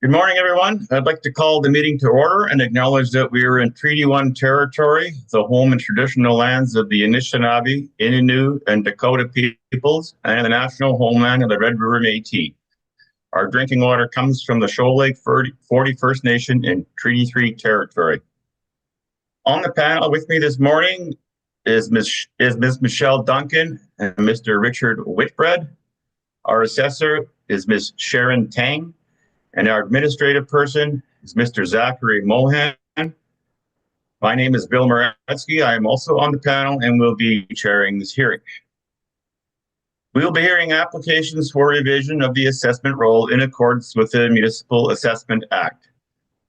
Good morning, everyone. I'd like to call the meeting to order and acknowledge that we are in Treaty 1 territory, the home and traditional lands of the Anishinaabe, Innu, and Dakota peoples, and the national homeland of the Red River Métis. Our drinking water comes from the Shoal Lake 40 First Nation in Treaty 3 territory. On the panel with me this morning is Ms. Michelle Duncan and Mr. Richard Whitbread. Our assessor is Ms. Sharon Tang. And our administrative person is Mr. Zachary Mohan. My name is Bill Moretsky. I am also on the panel and will be chairing this hearing. We will be hearing applications for revision of the assessment roll in accordance with the Municipal Assessment Act.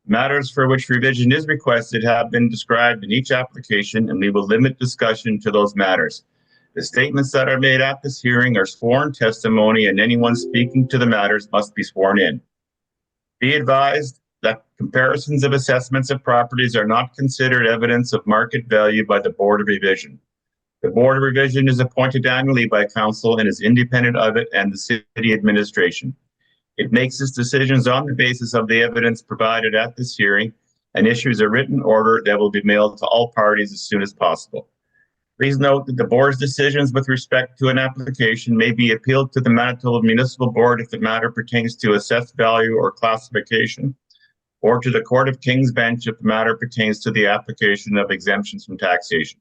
Matters for which revision is requested have been described in each application, and we will limit discussion to those matters. The statements that are made at this hearing are sworn testimony, and anyone speaking to the matters must be sworn in. Be advised that comparisons of assessments of properties are not considered evidence of market value by the Board of Revision. The Board of Revision is appointed annually by Council and is independent of it and the City Administration. It makes its decisions on the basis of the evidence provided at this hearing and issues a written order that will be mailed to all parties as soon as possible. Please note that the Board's decisions with respect to an application may be appealed to the Manitoba Municipal Board if the matter pertains to assessed value or classification, or to the Court of King's Bench if the matter pertains to the application of exemptions from taxation.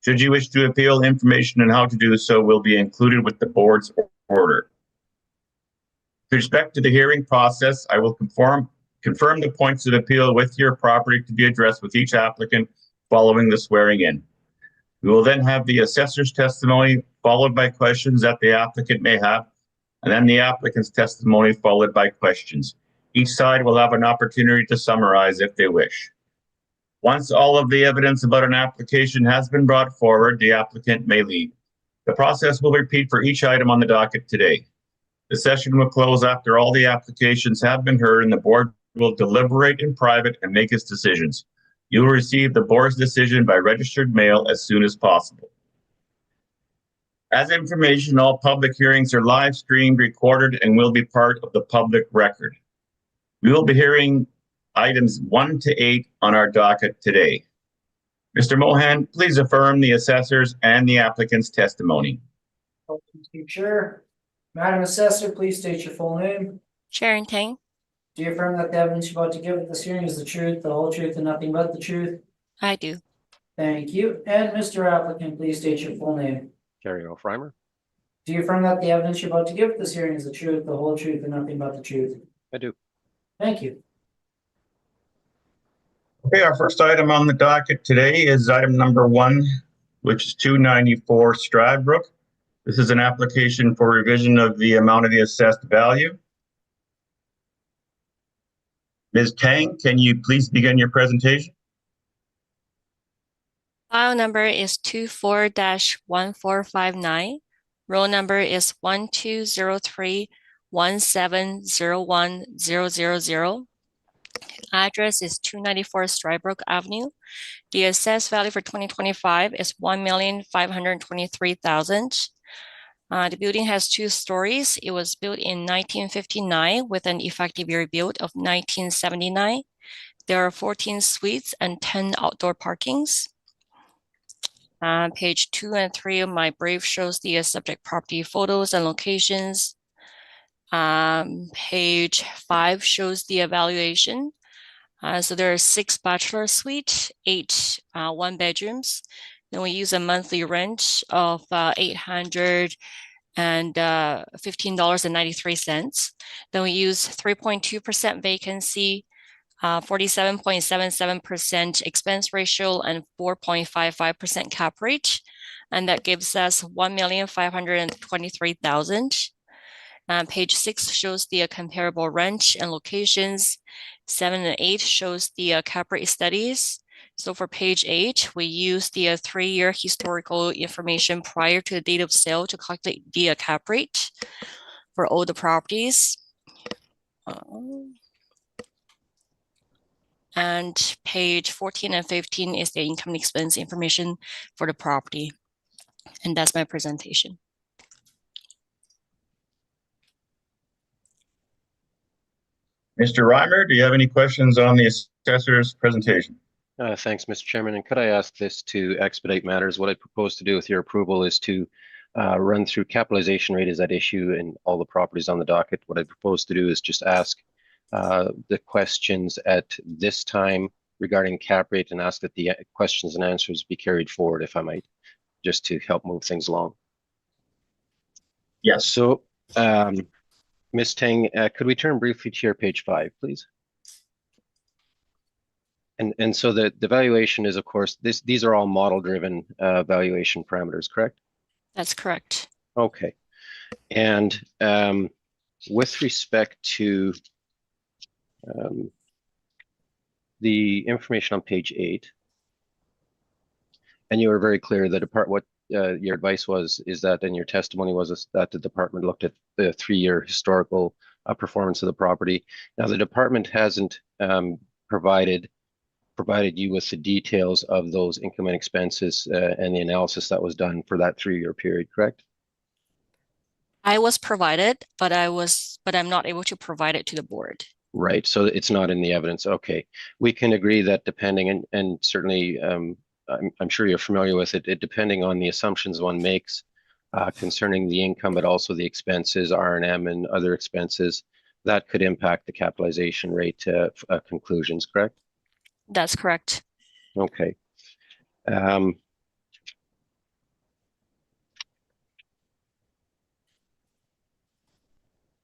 Should you wish to appeal, information on how to do so will be included with the Board's order. With respect to the hearing process, I will confirm the points of appeal with your property to be addressed with each applicant following the swearing in. We will then have the assessor's testimony followed by questions that the applicant may have, and then the applicant's testimony followed by questions. Each side will have an opportunity to summarize if they wish. Once all of the evidence about an application has been brought forward, the applicant may leave. The process will repeat for each item on the docket today. The session will close after all the applications have been heard, and the board will deliberate in private and make its decisions. You will receive the board's decision by registered mail as soon as possible. As information, all public hearings are live streamed, recorded, and will be part of the public record. We will be hearing items 1 to 8 on our docket today. Mr. Mohan, please affirm the assessor's and the applicant's testimony. Chair. Madam Assessor, please state your full name. Sharon Tang. Do you affirm that the evidence you're about to give at this hearing is the truth, the whole truth, and nothing but the truth? I do. Thank you. And Mr. Applicant, please state your full name. Jerry O'Frimer. Do you affirm that the evidence you're about to give at this hearing is the truth, the whole truth, and nothing but the truth? I do. Thank you. Okay, our first item on the docket today is item number 1, which is 294 Stradbrook. This is an application for revision of the amount of the assessed value. Ms. Tang, can you please begin your presentation? File number is 24-1459. Roll number is 1203-1701-000. Address is 294 Stradbrook Avenue. The assessed value for 2025 is $1,523,000. The building has 2 stories. It was built in 1959 with an effective year built of 1979. There are 14 suites and 10 outdoor parkings. Page 2 and 3 of my brief shows the subject property photos and locations. Page 5 shows the evaluation. So there are 6 bachelor suites, 8 one-bedrooms. Then we use a monthly rent of $815.93. Then we use 3.2% vacancy, 47.77% expense ratio, and 4.55% cap rate. And that gives us $1,523,000. Page 6 shows the comparable rent and locations. 7 and 8 shows the cap rate studies. So for page 8, we use the 3-year historical information prior to the date of sale to calculate the cap rate for all the properties. And page 14 and 15 is the income and expense information for the property. And that's my presentation. Mr. Reimer, do you have any questions on the assessor's presentation? Thanks, Mr. Chairman. And could I ask this to expedite matters? What I propose to do with your approval is to run through capitalization rate as that issue in all the properties on the docket. What I propose to do is just ask the questions at this time regarding cap rate and ask that the questions and answers be carried forward, if I might, just to help move things along. Yes. So, Ms. Tang, could we turn briefly to your page 5, please? And so the valuation is, of course, these are all model-driven valuation parameters, correct? That's correct. Okay. And with respect to the information on page 8, and you were very clear that what your advice is that, and your testimony was that the department looked at the 3-year historical performance of the property. Now, the department hasn't provided you with the details of those income and expenses and the analysis that was done for that 3-year period, correct? I was provided, but I'm not able to provide it to the board. Right, so it's not in the evidence. Okay, we can agree that depending, and certainly I'm sure you're familiar with it, depending on the assumptions one makes concerning the income, but also the expenses, R&M and other expenses, that could impact the capitalization rate conclusions, correct? That's correct. Okay.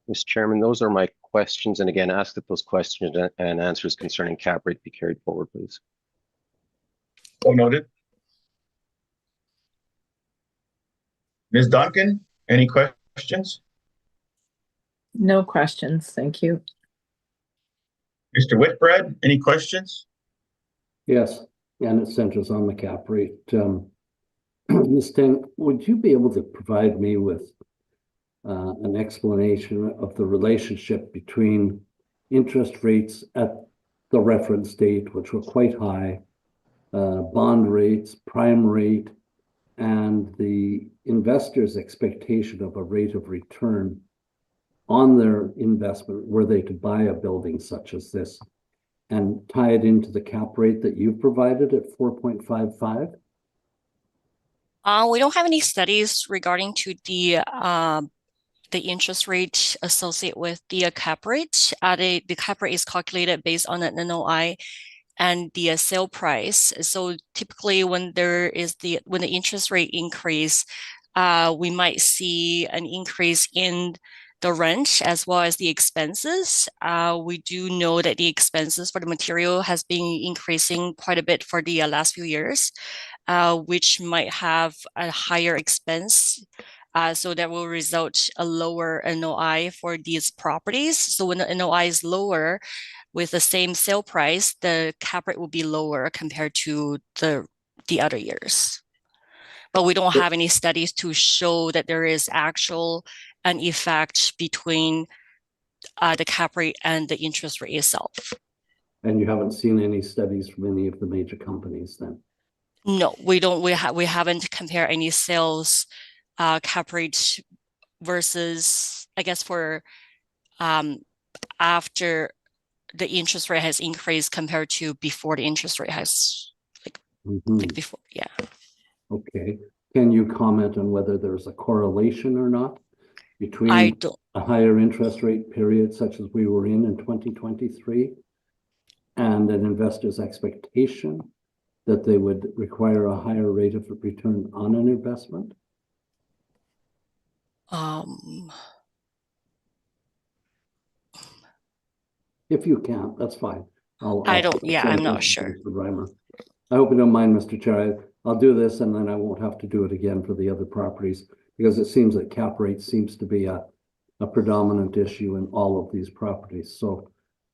Mr. Chairman, those are my questions. And again, ask that those questions and answers concerning cap rate be carried forward, please. So noted. Ms. Duncan, any questions? No questions, thank you. Mr. Whitbread, any questions? Yes, and it centers on the cap rate. Ms. Tang, would you be able to provide me with an explanation of the relationship between interest rates at the reference date, which were quite high, bond rates, prime rate, and the investor's expectation of a rate of return on their investment were they to buy a building such as this, and tie it into the cap rate that you've provided at 4.55? We don't have any studies regarding to the interest rate associated with the cap rate. The cap rate is calculated based on an NOI and the sale price. So typically when the interest rate increase, we might see an increase in the rent as well as the expenses. We do know that the expenses for the material has been increasing quite a bit for the last few years, which might have a higher expense. So that will result a lower NOI for these properties. So when the NOI is lower with the same sale price, the cap rate will be lower compared to the other years. But we don't have any studies to show that there is actual an effect between the cap rate and the interest rate itself. And you haven't seen any studies from any of the major companies then? No, we don't. We haven't compared any sales cap rate versus, I guess, for after the interest rate has increased compared to before the interest rate has like before. Yeah. Okay. Can you comment on whether there's a correlation or not between a higher interest rate period such as we were in 2023 and an investor's expectation that they would require a higher rate of return on an investment? If you can't, that's fine. I'm not sure. Mr. Reimer. I hope you don't mind, Mr. Chair. I'll do this and then I won't have to do it again for the other properties, because it seems that cap rate seems to be a predominant issue in all of these properties. So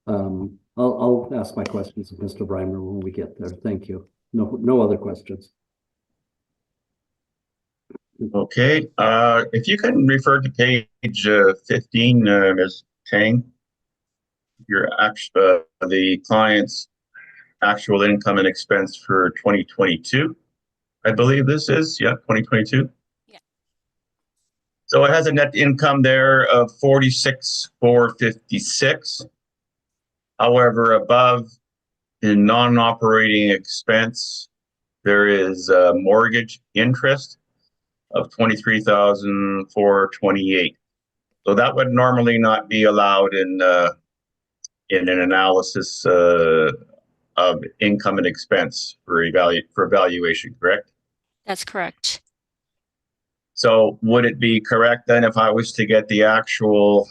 I'll ask my questions of Mr. Reimer when we get there. Thank you. No other questions. Okay, if you can refer to page 15, Ms. Tang, the client's actual income and expense for 2022. I believe this is, 2022. Yeah. So it has a net income there of 46,456. However, above in non-operating expense, there is a mortgage interest of 23,428. So that would normally not be allowed in an analysis of income and expense for evaluation, correct? That's correct. So would it be correct then if I was to get the actual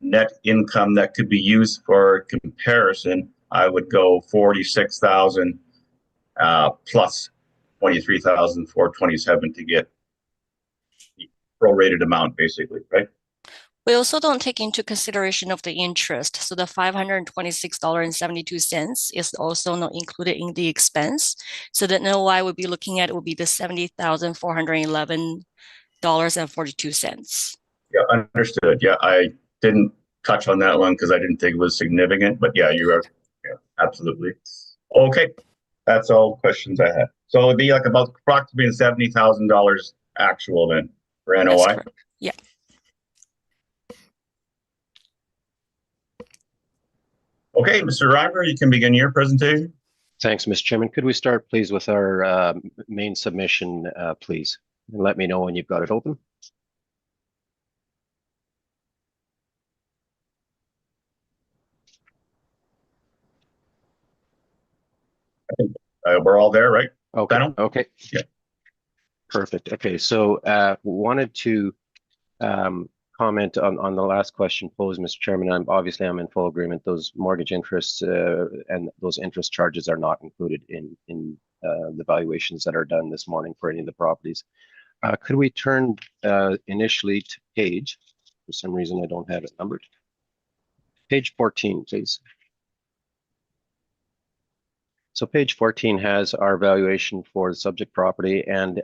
net income that could be used for comparison, I would go 46,000 plus 23,427 to get the prorated amount, basically, right? We also don't take into consideration of the interest. So the $526.72 is also not included in the expense. So the NOI would be looking at would be the $70,411.42. Yeah, understood. Yeah, I didn't touch on that one because I didn't think it was significant, but yeah, you are, yeah, absolutely. Okay, that's all questions I had. So it'd be like about approximately $70,000 actual then for That's NOI. correct. Yeah. Okay, Mr. Reimer, you can begin your presentation. Thanks, Mr. Chairman. Could we start, please, with our main submission, please? And let me know when you've got it open. We're all there, right? Okay. Panel? Okay. Yeah. Perfect. Okay. So wanted to comment on the last question posed, Mr. Chairman. I'm in full agreement. Those mortgage interests and those interest charges are not included in the valuations that are done this morning for any of the properties. Could we turn initially to page, for some reason I don't have it numbered, page 14, please. So page 14 has our valuation for the subject property, and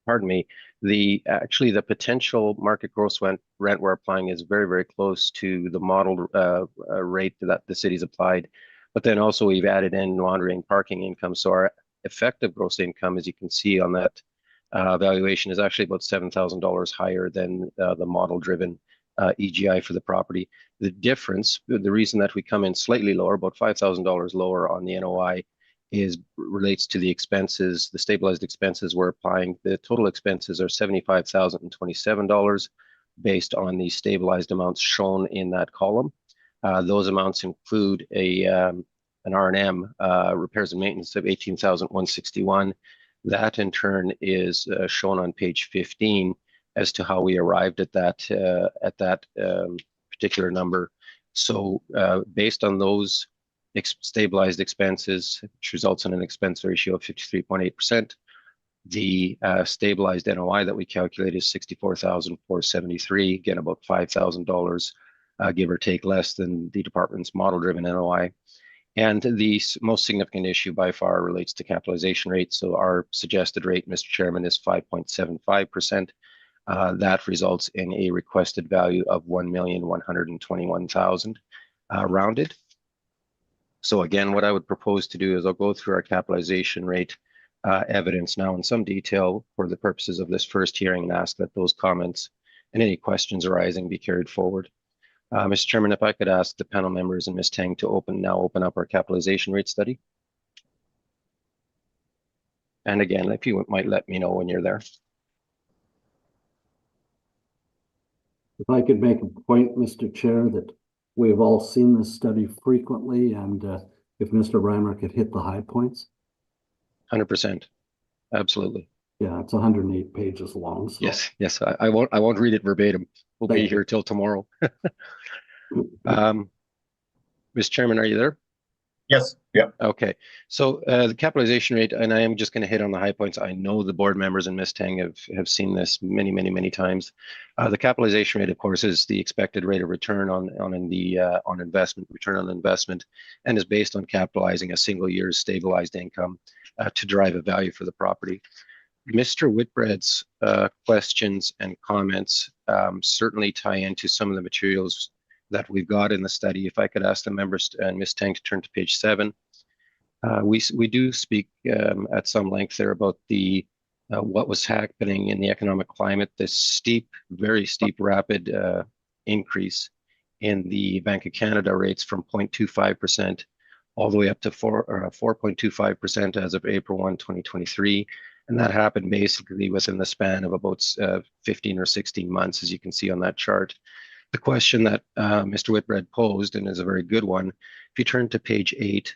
actually the potential market gross rent we're applying is very, very close to the modeled rate that the city's applied. But then also we've added in laundry and parking income. So our effective gross income, as you can see on that valuation, is actually about $7,000 higher than the model-driven EGI for the property. The difference, the reason that we come in slightly lower, about $5,000 lower on the NOI, relates to the expenses, the stabilized expenses we're applying. The total expenses are $75,027 based on the stabilized amounts shown in that column. Those amounts include an R&M, repairs and maintenance, of $18,161. That in turn is shown on page 15 as to how we arrived at that particular number. So based on those stabilized expenses, which results in an expense ratio of 53.8%, the stabilized NOI that we calculate is $64,473, again about $5,000, give or take, less than the department's model-driven NOI. And the most significant issue by far relates to capitalization rate. So our suggested rate, Mr. Chairman, is 5.75%. That results in a requested value of $1,121,000 rounded. So again, what I would propose to do is I'll go through our capitalization rate evidence now in some detail for the purposes of this first hearing and ask that those comments and any questions arising be carried forward. Mr. Chairman, if I could ask the panel members and Ms. Tang to open up our capitalization rate study. And again, if you might let me know when you're there. If I could make a point, Mr. Chair, that we've all seen this study frequently, and if Mr. Reimer could hit the high points. 100%. Absolutely. Yeah, it's 108 pages long. So. Yes. I won't read it verbatim. We'll be here till tomorrow. Mr. Chairman, are you there? Yes. Yeah. Okay. So the capitalization rate, and I am just going to hit on the high points. I know the board members and Ms. Tang have seen this many times. The capitalization rate, of course, is the expected rate of return on investment, return on investment, and is based on capitalizing a single year's stabilized income to drive a value for the property. Mr. Whitbread's questions and comments certainly tie into some of the materials that we've got in the study. If I could ask the members and Ms. Tang to turn to page 7. We do speak at some length there about what was happening in the economic climate, this very steep, rapid increase in the Bank of Canada rates from 0.25% all the way up to 4.25% as of April 1, 2023. And that happened basically within the span of about 15 or 16 months, as you can see on that chart. The question that Mr. Whitbread posed, and is a very good one, if you turn to page 8,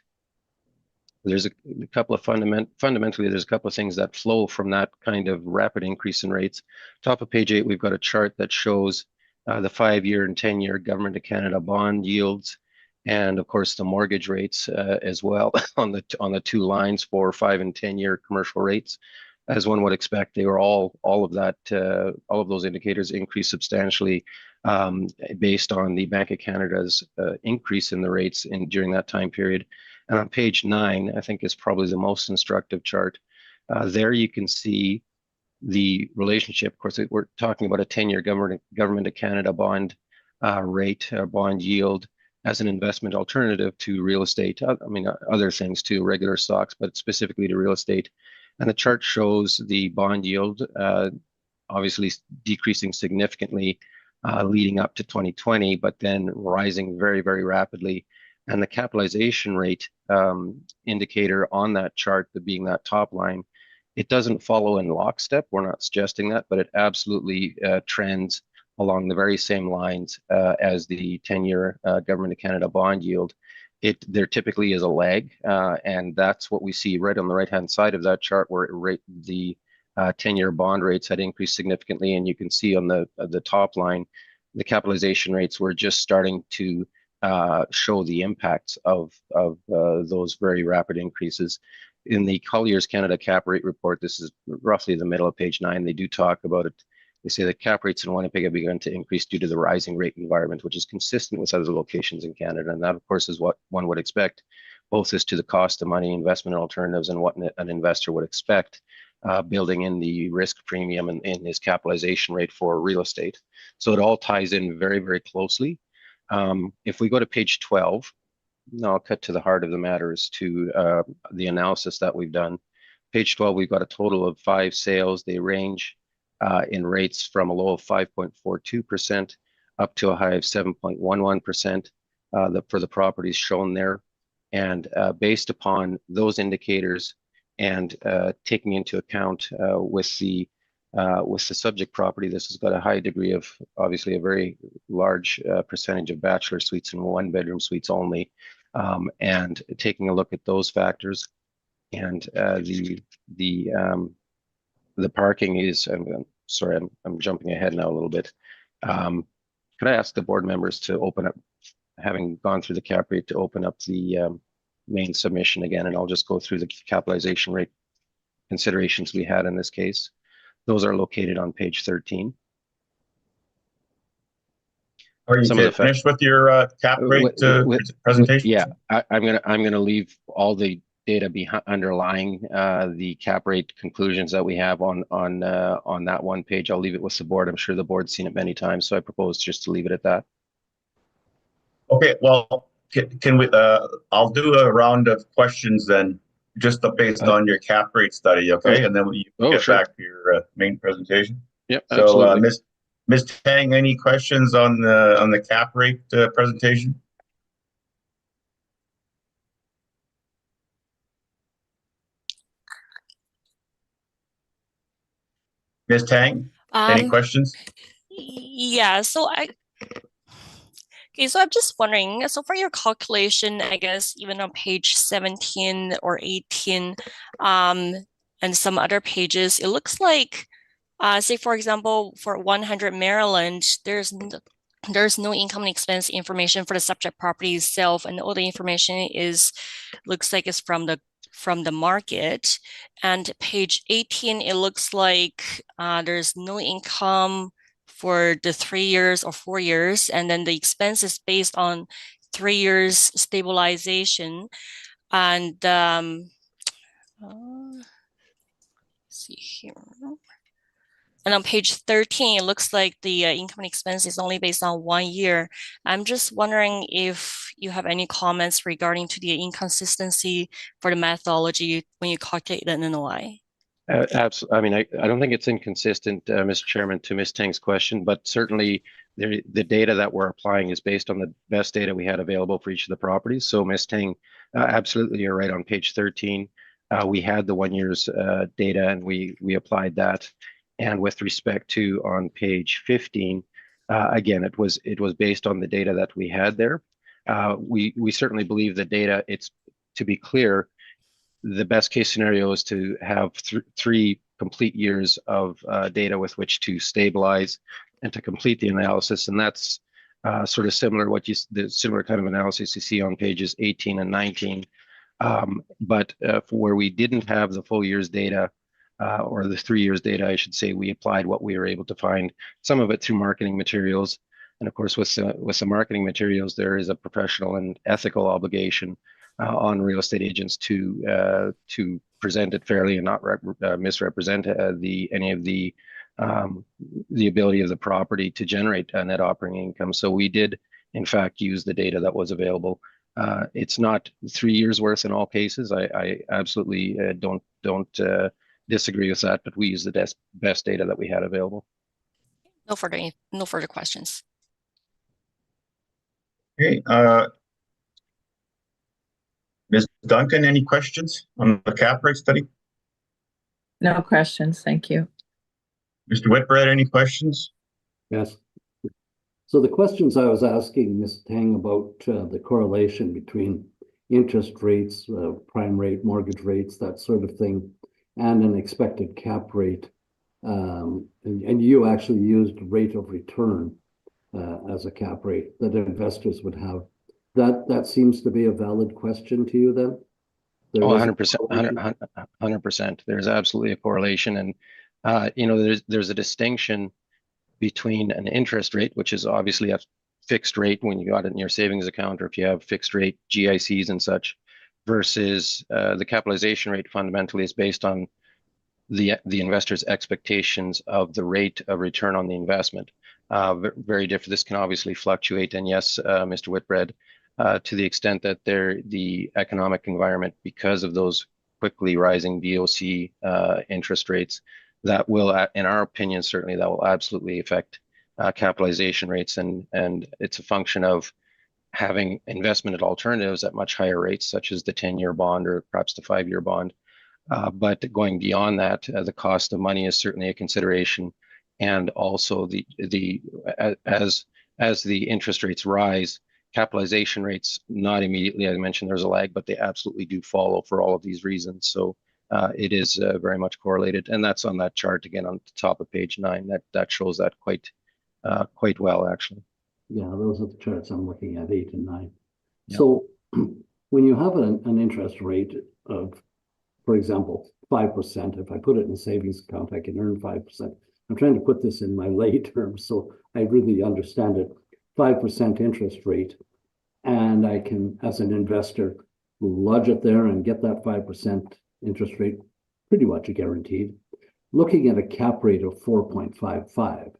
there's a couple of fundamentally, there's a couple of things that flow from that kind of rapid increase in rates. Top of page 8, we've got a chart that shows the 5-year and 10-year Government of Canada bond yields, and of course the mortgage rates as well on the 2 lines for 5 and 10-year commercial rates. As one would expect, they were all of those indicators increased substantially based on the Bank of Canada's increase in the rates during that time period. And on page 9, I think is probably the most instructive chart. There you can see the relationship. Of course, we're talking about a 10-year Government of Canada bond rate, bond yield as an investment alternative to real estate. I mean, other things too, regular stocks, but specifically to real estate. And the chart shows the bond yield obviously decreasing significantly leading up to 2020, but then rising very, very rapidly. And the capitalization rate indicator on that chart, being that top line, it doesn't follow in lockstep. We're not suggesting that, but it absolutely trends along the very same lines as the 10-year Government of Canada bond yield. There typically is a lag, and that's what we see right on the right-hand side of that chart, where the 10-year bond rates had increased significantly, and you can see on the top line, the capitalization rates were just starting to show the impacts of those very rapid increases. In the Colliers Canada cap rate report, this is roughly the middle of page 9, they do talk about it. They say that cap rates in Winnipeg have begun to increase due to the rising rate environment, which is consistent with other locations in Canada. And that, of course, is what one would expect, both as to the cost of money, investment alternatives, and what an investor would expect, building in the risk premium in his capitalization rate for real estate. So it all ties in very, very closely. If we go to page 12, now I'll cut to the heart of the matter as to the analysis that we've done. Page 12, we've got a total of 5 sales. They range in rates from a low of 5.42% up to a high of 7.11% for the properties shown there. And based upon those indicators and taking into account with the subject property, this has got a high degree of, obviously, a very large percentage of bachelor suites and 1-bedroom suites only. And taking a look at those factors, and the parking is, sorry, I'm jumping ahead now a little bit. Could I ask the board members to open up, having gone through the cap rate, to open up the main submission again, and I'll just go through the capitalization rate considerations we had in this case. Those are located on page 13. Are you finished with your cap rate presentation? Yeah, I'm gonna leave all the data underlying the cap rate conclusions that we have on that one page. I'll leave it with the board. I'm sure the board's seen it many times, so I propose just to leave it at that. Okay, well, can we? I'll do a round of questions then, just based on your cap rate study, okay? And then you can get back to your main presentation. Yep, so, absolutely. Ms. Tang, any questions on the cap rate presentation? Ms. Tang, any questions? Yeah, so so I'm just wondering, so for your calculation, I guess even on page 17 or 18, and some other pages, it looks like, say for example, for 100 Maryland, there's no income and expense information for the subject property itself, and all the information looks like it's from the market. And page 18, it looks like there's no income for the 3 years or 4 years, and then the expense is based on 3 years stabilization. And see here. And on page 13, it looks like the income and expense is only based on 1 year. I'm just wondering if you have any comments regarding to the inconsistency for the methodology when you calculate the NOI. Absolutely. I mean, I don't think it's inconsistent, Mr. Chairman, to Ms. Tang's question, but certainly the data that we're applying is based on the best data we had available for each of the properties. So Ms. Tang, absolutely, you're right. On page 13, we had the 1 year's data, and we applied that. And with respect to on page 15, again, it was based on the data that we had there. We certainly believe the data. It's, to be clear, the best case scenario is to have 3 complete years of data with which to stabilize and to complete the analysis. And that's sort of similar the similar kind of analysis you see on pages 18 and 19. But for where we didn't have the full year's data, or the 3 years data, I should say, we applied what we were able to find, some of it through marketing materials. And of course, with the marketing materials, there is a professional and ethical obligation on real estate agents to present it fairly and not misrepresent any of the ability of the property to generate net operating income. So we did, in fact, use the data that was available. It's not 3 years worth in all cases. I absolutely don't disagree with that, but we use the best data that we had available. No further questions. Okay, Ms. Duncan, any questions on the cap rate study? No questions, thank you. Mr. Whitbread, any questions? Yes. So the questions I was asking Ms. Tang about the correlation between interest rates, prime rate, mortgage rates, that sort of thing, and an expected cap rate. And you actually used rate of return as a cap rate that investors would have. That seems to be a valid question to you then? Oh, 100%, 100%. There's absolutely a correlation. And, you know, there's a distinction between an interest rate, which is obviously a fixed rate when you got it in your savings account, or if you have fixed rate GICs and such, versus the capitalization rate fundamentally is based on the investor's expectations of the rate of return on the investment. Very different. This can obviously fluctuate. And yes, Mr. Whitbread, to the extent that the economic environment, because of those quickly rising BOC interest rates, that will, in our opinion, certainly that will absolutely affect capitalization rates. And it's a function of having investment alternatives at much higher rates, such as the 10-year bond or perhaps the 5-year bond. But going beyond that, the cost of money is certainly a consideration. And also as the interest rates rise, capitalization rates, not immediately, I mentioned there's a lag, but they absolutely do follow for all of these reasons. So it is very much correlated. And that's on that chart again on the top of page 9. That shows that quite well, actually. Yeah, those are the charts I'm looking at, 8 and 9. Yeah. So when you have an interest rate of, for example, 5%, if I put it in a savings account, I can earn 5%. I'm trying to put this in my lay terms so I really understand it. 5% interest rate, and I can, as an investor, lodge it there and get that 5% interest rate pretty much guaranteed. Looking at a cap rate of 4.55,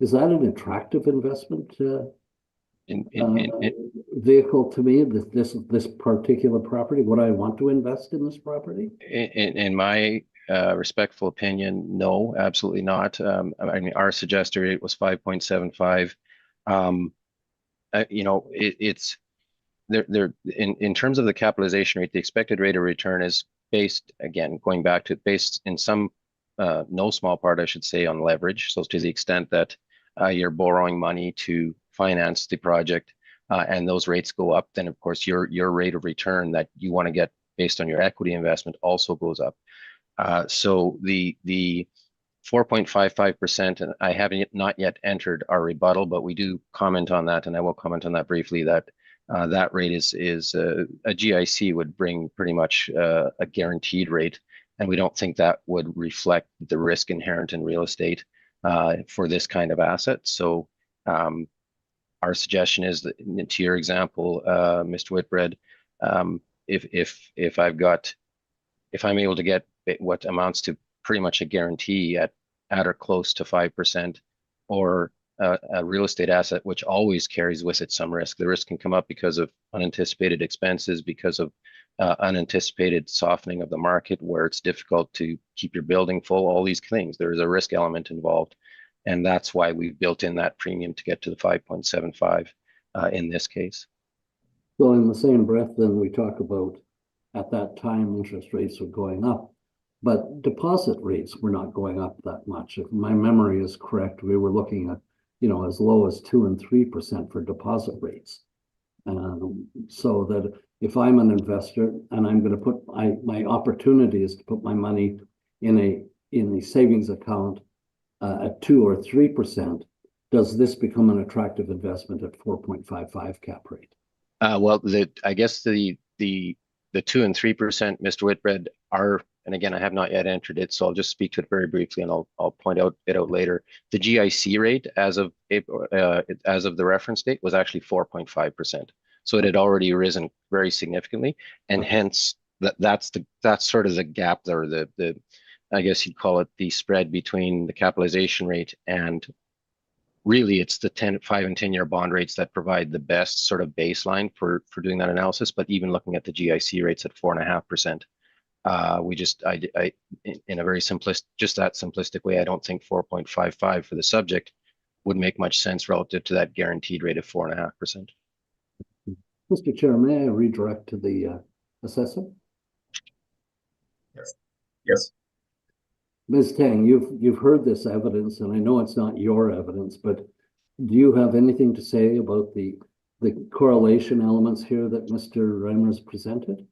is that an attractive investment vehicle to me? This particular property, would I want to invest in this property? In my respectful opinion, no, absolutely not. I mean, our suggested rate was 5.75. You know, it's there in terms of the capitalization rate, the expected rate of return is based, again, going back to based in some no small part, I should say, on leverage. So to the extent that you're borrowing money to finance the project, and those rates go up, then of course your rate of return that you want to get based on your equity investment also goes up. So the 4.55%, and I haven't not yet entered our rebuttal, but we do comment on that, and I will comment on that briefly, that that rate is a GIC would bring pretty much a guaranteed rate, and we don't think that would reflect the risk inherent in real estate for this kind of asset. So our suggestion is that, to your example, Mr. Whitbread, if I'm able to get what amounts to pretty much a guarantee at or close to 5%, or a real estate asset, which always carries with it some risk. The risk can come up because of unanticipated expenses, because of unanticipated softening of the market where it's difficult to keep your building full, all these things. There is a risk element involved. And that's why we've built in that premium to get to the 5.75 in this case. So in the same breath, then we talk about at that time, interest rates were going up, but deposit rates were not going up that much. If my memory is correct, we were looking at, as low as 2 and 3% for deposit rates. So that if I'm an investor and I'm going to put my opportunity is to put my money in a savings account at 2 or 3%, does this become an attractive investment at 4.55 cap rate? Well, I guess the 2 and 3%, Mr. Whitbread, are, and again, I have not yet entered it, so I'll just speak to it very briefly, and I'll point it out later. The GIC rate as of April, as of the reference date, was actually 4.5%. So it had already risen very significantly, and hence that's sort of the gap there, the I guess you'd call it the spread between the capitalization rate and really it's the 5 and 10-year bond rates that provide the best sort of baseline for doing that analysis. But even looking at the GIC rates at 4.5%, I in a very simplistic way, I don't think 4.55 for the subject would make much sense relative to that guaranteed rate of 4.5%. Mr. Chair, may I redirect to the assessor? Yes. Ms. Tang, you've heard this evidence, and I know it's not your evidence, but do you have anything to say about the correlation elements here that Mr. Reimers presented?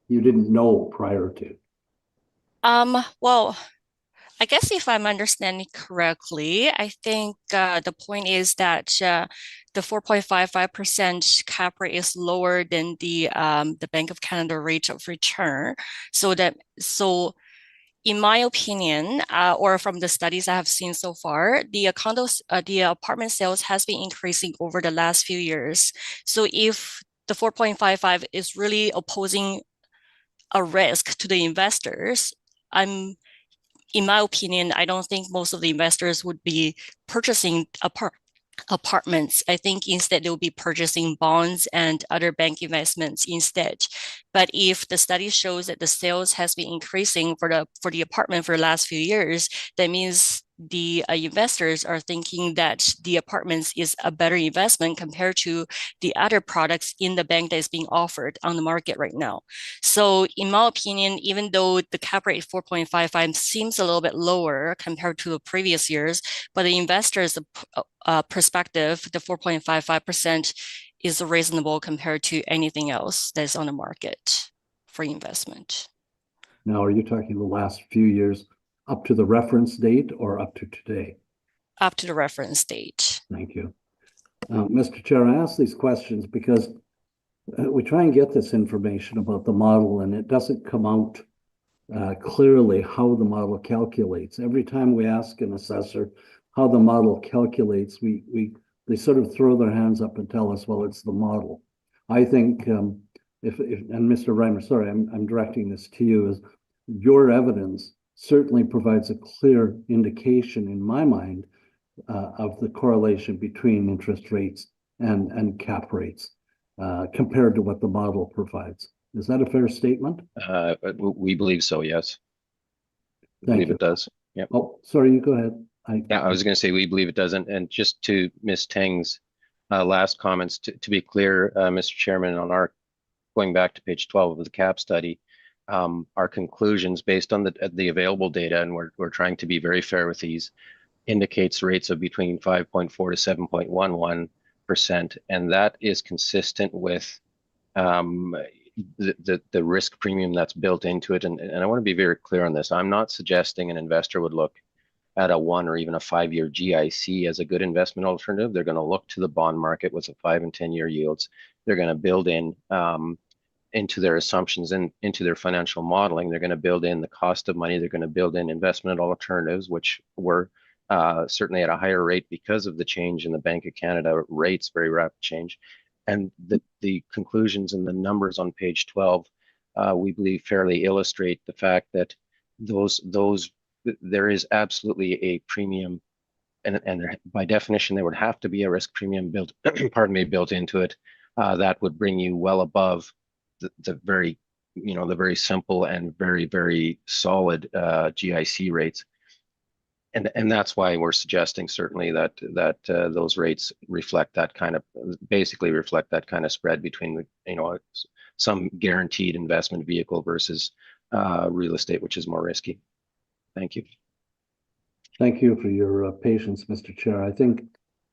You didn't know prior to. Well, I guess if I'm understanding correctly, I think the point is that the 4.55% cap rate is lower than the Bank of Canada rate of return. So in my opinion, or from the studies I have seen so far, the apartment sales has been increasing over the last few years. So if the 4.55 is really opposing a risk to the investors, in my opinion, I don't think most of the investors would be purchasing apartments. I think instead they will be purchasing bonds and other bank investments instead. But if the study shows that the sales has been increasing for the apartment for the last few years, that means the investors are thinking that the apartments is a better investment compared to the other products in the bank that is being offered on the market right now. So in my opinion, even though the cap rate 4.55 seems a little bit lower compared to the previous years, but the investors' perspective, the 4.55% is reasonable compared to anything else that's on the market for investment. Now, are you talking the last few years up to the reference date or up to today? Up to the reference date. Thank you. Mr. Chair, I ask these questions because we try and get this information about the model, and it doesn't come out clearly how the model calculates. Every time we ask an assessor how the model calculates, they sort of throw their hands up and tell us, well, it's the model. I think and Mr. Reimer, sorry, I'm directing this to you, is your evidence certainly provides a clear indication in my mind of the correlation between interest rates and cap rates compared to what the model provides. Is that a fair statement? We believe so, yes. Thank you. It does. Yeah. Oh, sorry, you go ahead. I was going to say we believe it doesn't. And just to Ms. Tang's last comments, to be clear, Mr. Chairman, on our going back to page 12 of the CAP study, our conclusions based on the available data, and we're trying to be very fair with these, indicates rates of between 5.4 to 7.11%, and that is consistent with the risk premium that's built into it. And I want to be very clear on this. I'm not suggesting an investor would look at a 1 or even a 5-year GIC as a good investment alternative. They're going to look to the bond market with the 5 and 10-year yields. They're going to build in into their assumptions and into their financial modeling. They're going to build in the cost of money. They're going to build in investment alternatives, which were certainly at a higher rate because of the change in the Bank of Canada rates, very rapid change. And the conclusions and the numbers on page 12, we believe fairly illustrate the fact that those there is absolutely a premium, and by definition, there would have to be a risk premium built, pardon me, built into it. That would bring you well above the very, the very simple and very, very solid GIC rates. And that's why we're suggesting certainly that those rates reflect that kind of, basically reflect that kind of spread between some guaranteed investment vehicle versus real estate, which is more risky. Thank you. Thank you for your patience, Mr. Chair. I think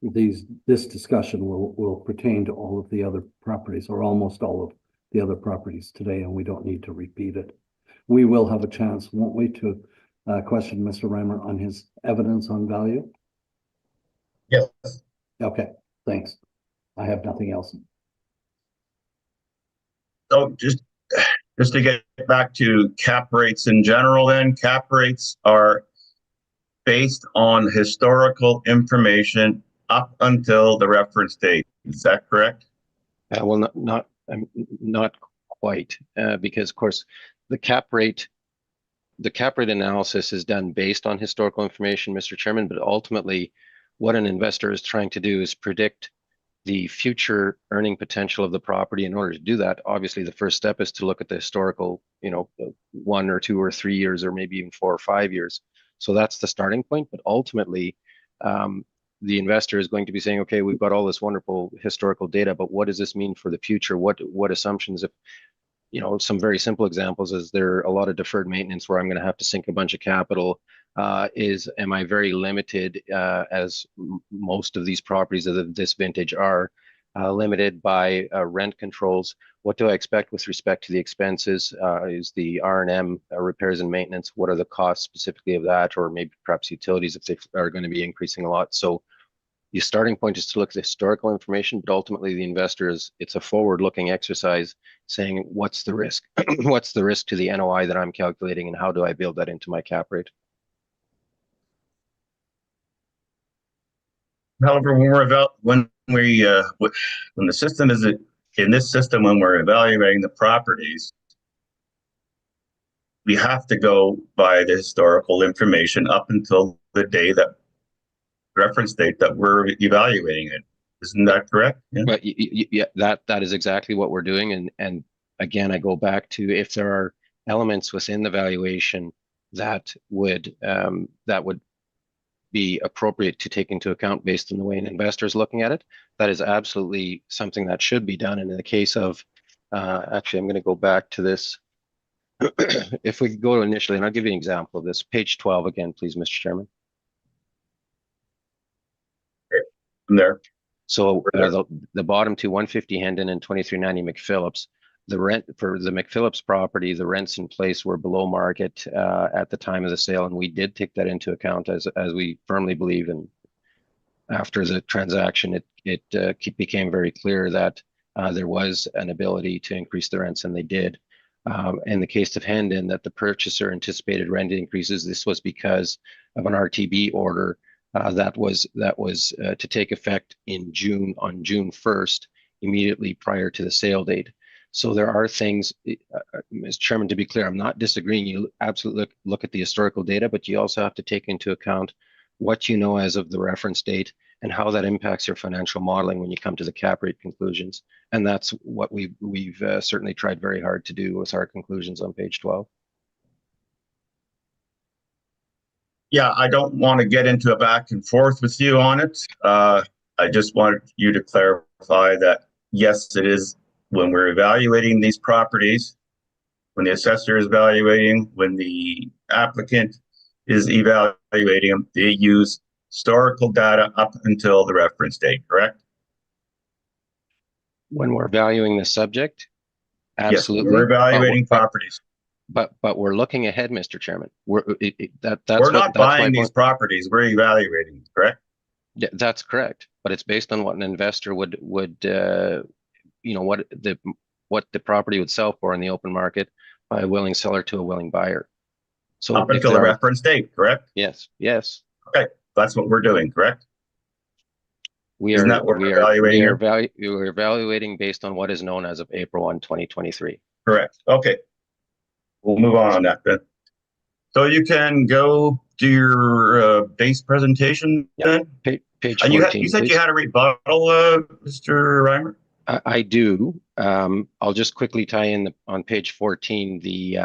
this discussion will pertain to all of the other properties, or almost all of the other properties today, and we don't need to repeat it. We will have a chance, won't we, to question Mr. Reimer on his evidence on value? Yes. Okay, thanks. I have nothing else. So just to get back to cap rates in general, then cap rates are based on historical information up until the reference date. Is that correct? Well, not quite, because of course the cap rate analysis is done based on historical information, Mr. Chairman, but ultimately what an investor is trying to do is predict the future earning potential of the property. In order to do that, obviously the first step is to look at the historical, 1 or 2 or 3 years, or maybe even 4 or 5 years. So that's the starting point. But ultimately, the investor is going to be saying, okay, we've got all this wonderful historical data, but what does this mean for the future? What assumptions? If some very simple examples is there a lot of deferred maintenance where I'm going to have to sink a bunch of capital. Am I very limited, as most of these properties of this vintage are, limited by rent controls? What do I expect with respect to the expenses? Is the R&M, repairs and maintenance, what are the costs specifically of that, or maybe perhaps utilities if they are going to be increasing a lot? So the starting point is to look at the historical information, but ultimately the investor it's a forward-looking exercise saying, what's the risk? What's the risk to the NOI that I'm calculating, and how do I build that into my cap rate? However, when the system is in this system, when we're evaluating the properties, we have to go by the historical information up until the day that reference date that we're evaluating it. Isn't that correct? Yeah. But yeah, that is exactly what we're doing. And again, I go back to, if there are elements within the valuation that would be appropriate to take into account based on the way an investor is looking at it, that is absolutely something that should be done. And in the case of, actually, I'm going to go back to this. If we go to initially, and I'll give you an example of this, page 12 again, please, Mr. Chairman. I'm there. So the bottom two, 150 Hendon and 2390 McPhillips, the rent for the McPhillips property, the rents in place were below market at the time of the sale, and we did take that into account as we firmly believe. And after the transaction, it became very clear that there was an ability to increase the rents, and they did. In the case of Hendon, that the purchaser anticipated rent increases. This was because of an RTB order that was to take effect on June 1st, immediately prior to the sale date. So there are things, Mr. Chairman, to be clear, I'm not disagreeing. You absolutely look at the historical data, but you also have to take into account what you know as of the reference date and how that impacts your financial modeling when you come to the cap rate conclusions. And that's what we've certainly tried very hard to do with our conclusions on page 12. Yeah, I don't want to get into a back and forth with you on it. I just wanted you to clarify that, yes, it is when we're evaluating these properties, when the assessor is evaluating, when the applicant is evaluating them, they use historical data up until the reference date, correct? When we're valuing the subject, absolutely. Yes, we're evaluating properties. But we're looking ahead, Mr. Chairman. We're not buying these properties, we're evaluating, correct? Yeah, that's correct. But it's based on what an investor would what the property would sell for in the open market by a willing seller to a willing buyer. So up until the reference date, correct? Yes. Okay, that's what we're doing, correct? Isn't that what we're evaluating? We're evaluating based on what is known as of April 1, 2023. Correct. Okay. We'll move on that then. So you can go to your base presentation then? Page And 14, you said please. you had a rebuttal, Mr. Reimer? I do. I'll just quickly tie in on page 14 the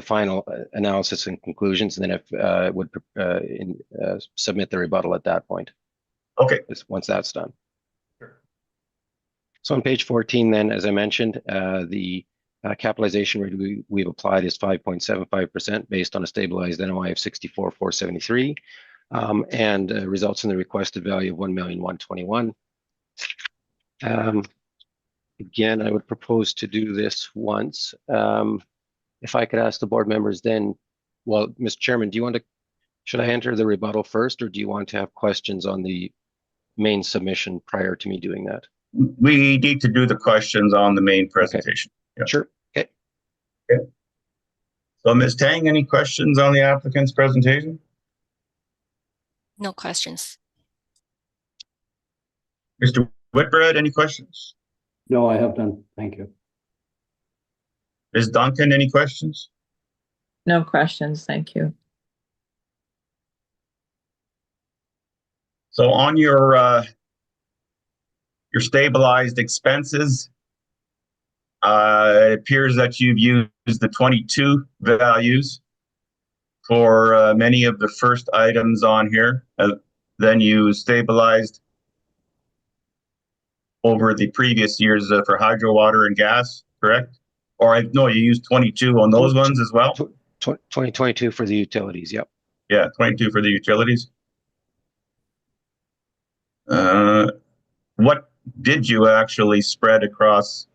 final analysis and conclusions, and then if would submit the rebuttal at that point. Okay. Once that's done. So on page 14, then, as I mentioned, the capitalization rate we've applied is 5.75% based on a stabilized NOI of 64,473, and results in the requested value of 1,121,000. Again, I would propose to do this once. If I could ask the board members then, well, Mr. Chairman, should I enter the rebuttal first, or do you want to have questions on the main submission prior to me doing that? We need to do the questions on the main presentation. Okay. Yeah. Sure. Okay. Okay. So Ms. Tang, any questions on the applicant's presentation? No questions. Mr. Whitbread, any questions? No, I have none. Thank you. Ms. Duncan, any questions? No questions, thank you. So on your stabilized expenses, it appears that you've used the 22 values for many of the first items on here. Then you stabilized over the previous years for hydro, water, and gas, correct? Or no, you used 22 on those ones as well? 2022 for the utilities, yep. Yeah, 22 for the utilities. What did you actually spread across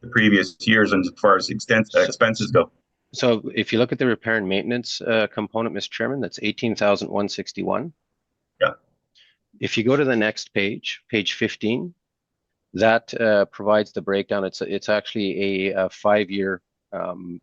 the previous years as far as expenses go? So if you look at the repair and maintenance component, Mr. Chairman, that's 18,161. Yeah. If you go to the next page, page 15, that provides the breakdown. It's actually a 5-year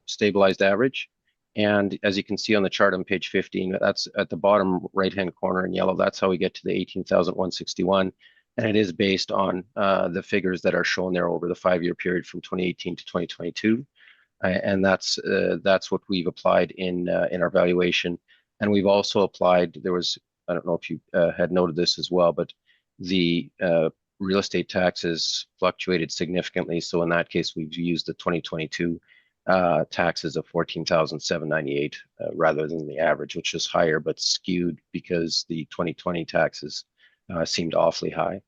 stabilized average. And as you can see on the chart on page 15, that's at the bottom right-hand corner in yellow. That's how we get to the 18,161. And it is based on the figures that are shown there over the 5-year period from 2018 to 2022. And that's what we've applied in our valuation. And we've also applied, I don't know if you had noted this as well, but the real estate taxes fluctuated significantly. So in that case, we've used the 2022 taxes of 14,798 rather than the average, which is higher but skewed because the 2020 taxes seemed awfully high.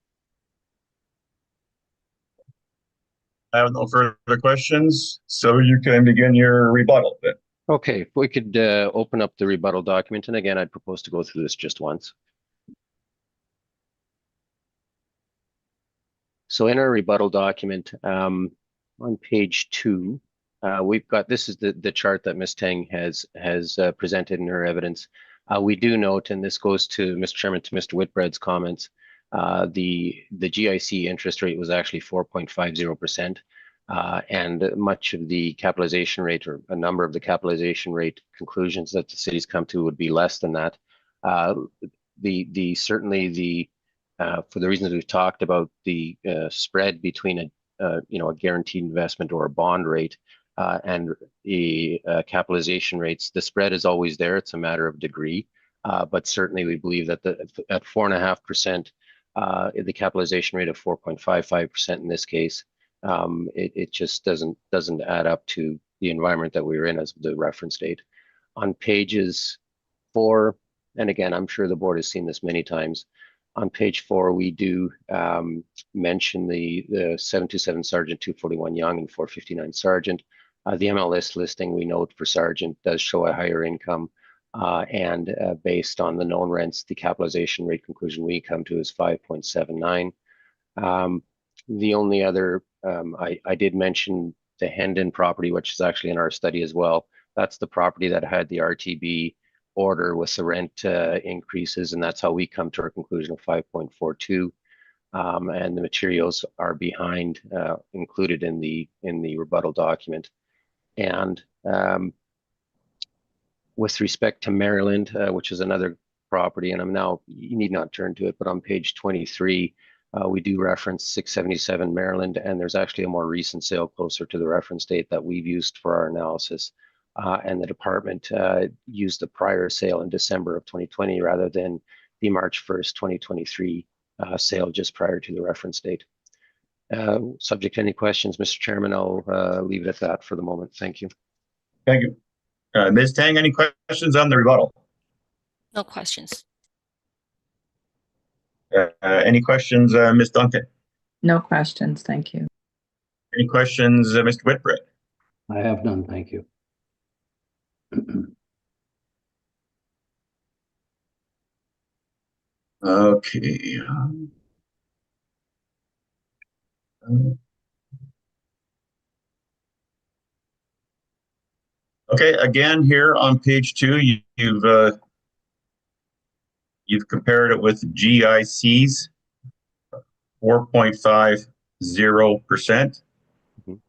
I have no further questions, so you can begin your rebuttal then. Okay, if we could open up the rebuttal document, and again, I'd propose to go through this just once. So in our rebuttal document, on page 2, we've got, this is the chart that Ms. Tang has presented in her evidence. We do note, and this goes to, Mr. Chairman, to Mr. Whitbread's comments, the GIC interest rate was actually 4.50%, and much of the capitalization rate, or a number of the capitalization rate conclusions that the city's come to, would be less than that. Certainly the for the reasons we've talked about, the spread between a guaranteed investment or a bond rate and the capitalization rates, the spread is always there. It's a matter of degree, but certainly we believe that at 4.5%, the capitalization rate of 4.55% in this case, it just doesn't add up to the environment that we were in as the reference date. On pages 4, and again, I'm sure the board has seen this many times. On page 4, we do mention the 727 Sergeant, 241 Young, and 459 Sergeant. The MLS listing we note for Sergeant does show a higher income, and based on the known rents, the capitalization rate conclusion we come to is 5.79. The only other, I did mention the Hendon property, which is actually in our study as well. That's the property that had the RTB order with the rent increases, and that's how we come to our conclusion of 5.42. And the materials are behind, included in the rebuttal document. And with respect to Maryland, which is another property, and you need not turn to it, but on page 23, we do reference 677 Maryland, and there's actually a more recent sale closer to the reference date that we've used for our analysis. and the department used the prior sale in December of 2020 rather than the March 1st, 2023 sale just prior to the reference date. Subject to any questions, Mr. Chairman, I'll leave it at that for the moment. Thank you. Thank you. Ms. Tang, any questions on the rebuttal? No questions. Any questions, Ms. Duncan? No questions, thank you. Any questions, Mr. Whitbread? I have none, thank you. Okay. Okay, again, here on page 2, you've compared it with GIC's 4.50%. Mhm.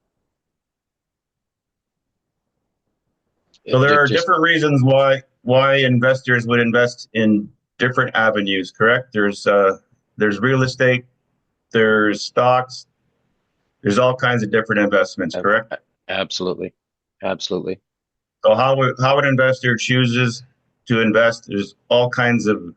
So there are Just- different reasons why investors would invest in different avenues, correct? There's real estate, there's stocks, there's all kinds of different investments, correct? Absolutely. Absolutely. So how an investor chooses to invest, there's all kinds of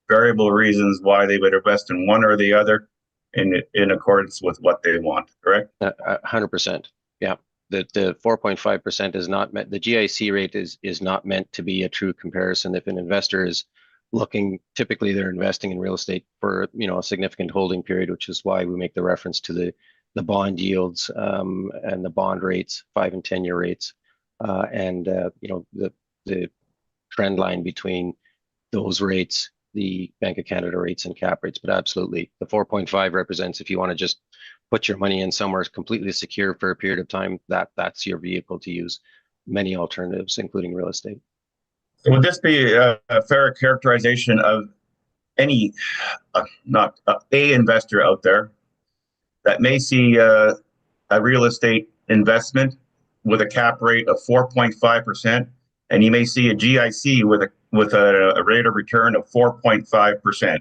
variable reasons why they would invest in one or the other in accordance with what they want, correct? 100%. Yeah. The 4.5% is not meant, the GIC rate is not meant to be a true comparison. If an investor is looking, typically they're investing in real estate for, a significant holding period, which is why we make the reference to the bond yields and the bond rates, 5 and 10-year rates, and the trend line between those rates, the Bank of Canada rates and cap rates. But absolutely, the 4.5 represents if you want to just put your money in somewhere completely secure for a period of time, that's your vehicle to use. Many alternatives, including real estate. So would this be a fair characterization of any, not a investor out there that may see a real estate investment with a cap rate of 4.5%, and you may see a GIC with a rate of return of 4.5%.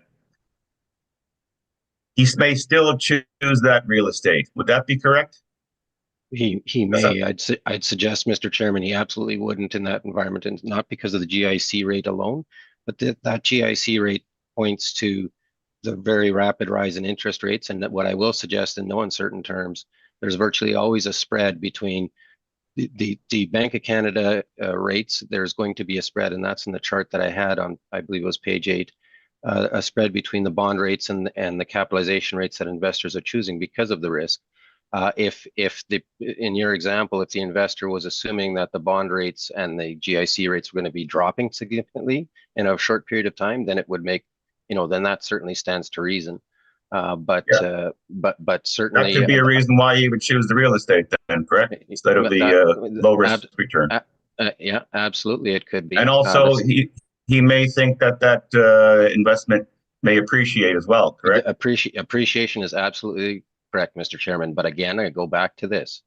He may still choose that real estate. Would that be correct? He may. I'd suggest, Mr. Chairman, he absolutely wouldn't in that environment, and not because of the GIC rate alone, but that GIC rate points to the very rapid rise in interest rates. And what I will suggest in no uncertain terms, there's virtually always a spread between the Bank of Canada rates. There's going to be a spread, and that's in the chart that I had on, I believe it was page 8, a spread between the bond rates and the capitalization rates that investors are choosing because of the risk. In your example, if the investor was assuming that the bond rates and the GIC rates were going to be dropping significantly in a short period of time, then it would make, then that certainly stands to reason. But certainly that could be a reason why you would choose the real estate then, correct? Instead of the low risk return. Yeah, absolutely, it could be. And also, he may think that investment may appreciate as well, correct? Appreciation is absolutely correct, Mr. Chairman. But again, I go back to this.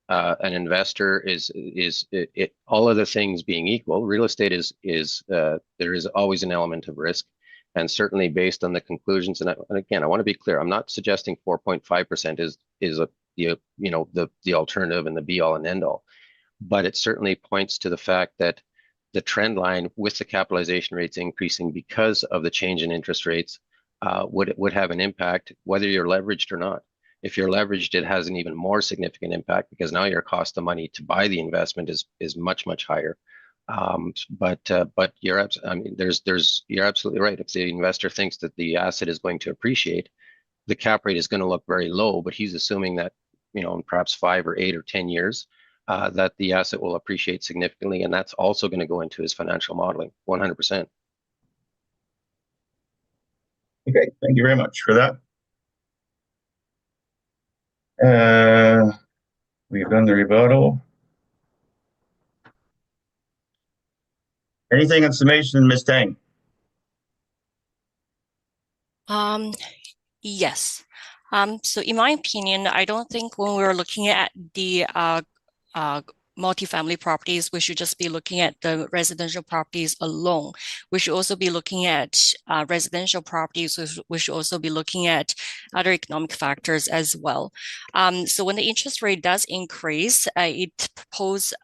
An investor is all other things being equal, real estate is there is always an element of risk, and certainly based on the conclusions. And again, I want to be clear. I'm not suggesting 4.5% is the alternative and the be all and end all, but it certainly points to the fact that the trend line with the capitalization rates increasing because of the change in interest rates would have an impact whether you're leveraged or not. If you're leveraged, it has an even more significant impact because now your cost of money to buy the investment is much higher. But you're you're absolutely right. If the investor thinks that the asset is going to appreciate, the cap rate is going to look very low. But he's assuming that in perhaps 5 or 8 or 10 years that the asset will appreciate significantly, and that's also going to go into his financial modeling 100%. Okay, thank you very much for that. We've done the rebuttal. Anything in summation, Ms. Tang? Yes. So in my opinion, I don't think when we're looking at the multifamily properties, we should just be looking at the residential properties alone. We should also be looking at residential properties. We should also be looking at other economic factors as well. So when the interest rate does increase, it poses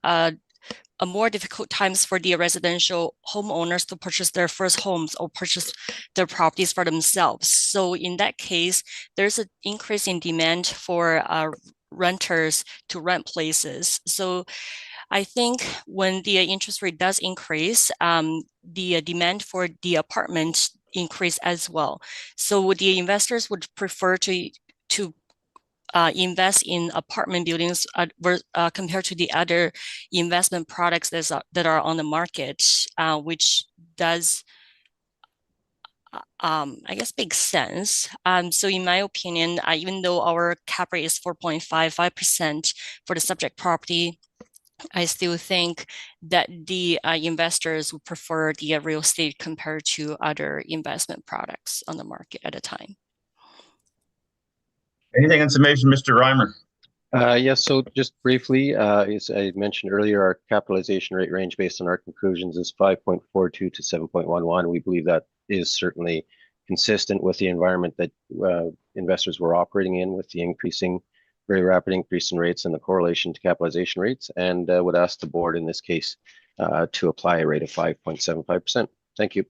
more difficult times for the residential homeowners to purchase their first homes or purchase their properties for themselves. So in that case, there's an increase in demand for renters to rent places. So I think when the interest rate does increase, the demand for the apartment increase as well. So the investors would prefer to invest in apartment buildings compared to the other investment products that are on the market, which does, I guess, makes sense. So in my opinion, even though our cap rate is 4.55% for the subject property, I still think that the investors would prefer the real estate compared to other investment products on the market at a time. Anything in summation, Mr. Reimer? Yes, so just briefly, as I mentioned earlier, our capitalization rate range based on our conclusions is 5.42 to 7.11. We believe that is certainly consistent with the environment that investors were operating in, with the very rapid increase in rates and the correlation to capitalization rates, and would ask the board in this case to apply a rate of 5.75%. Thank you.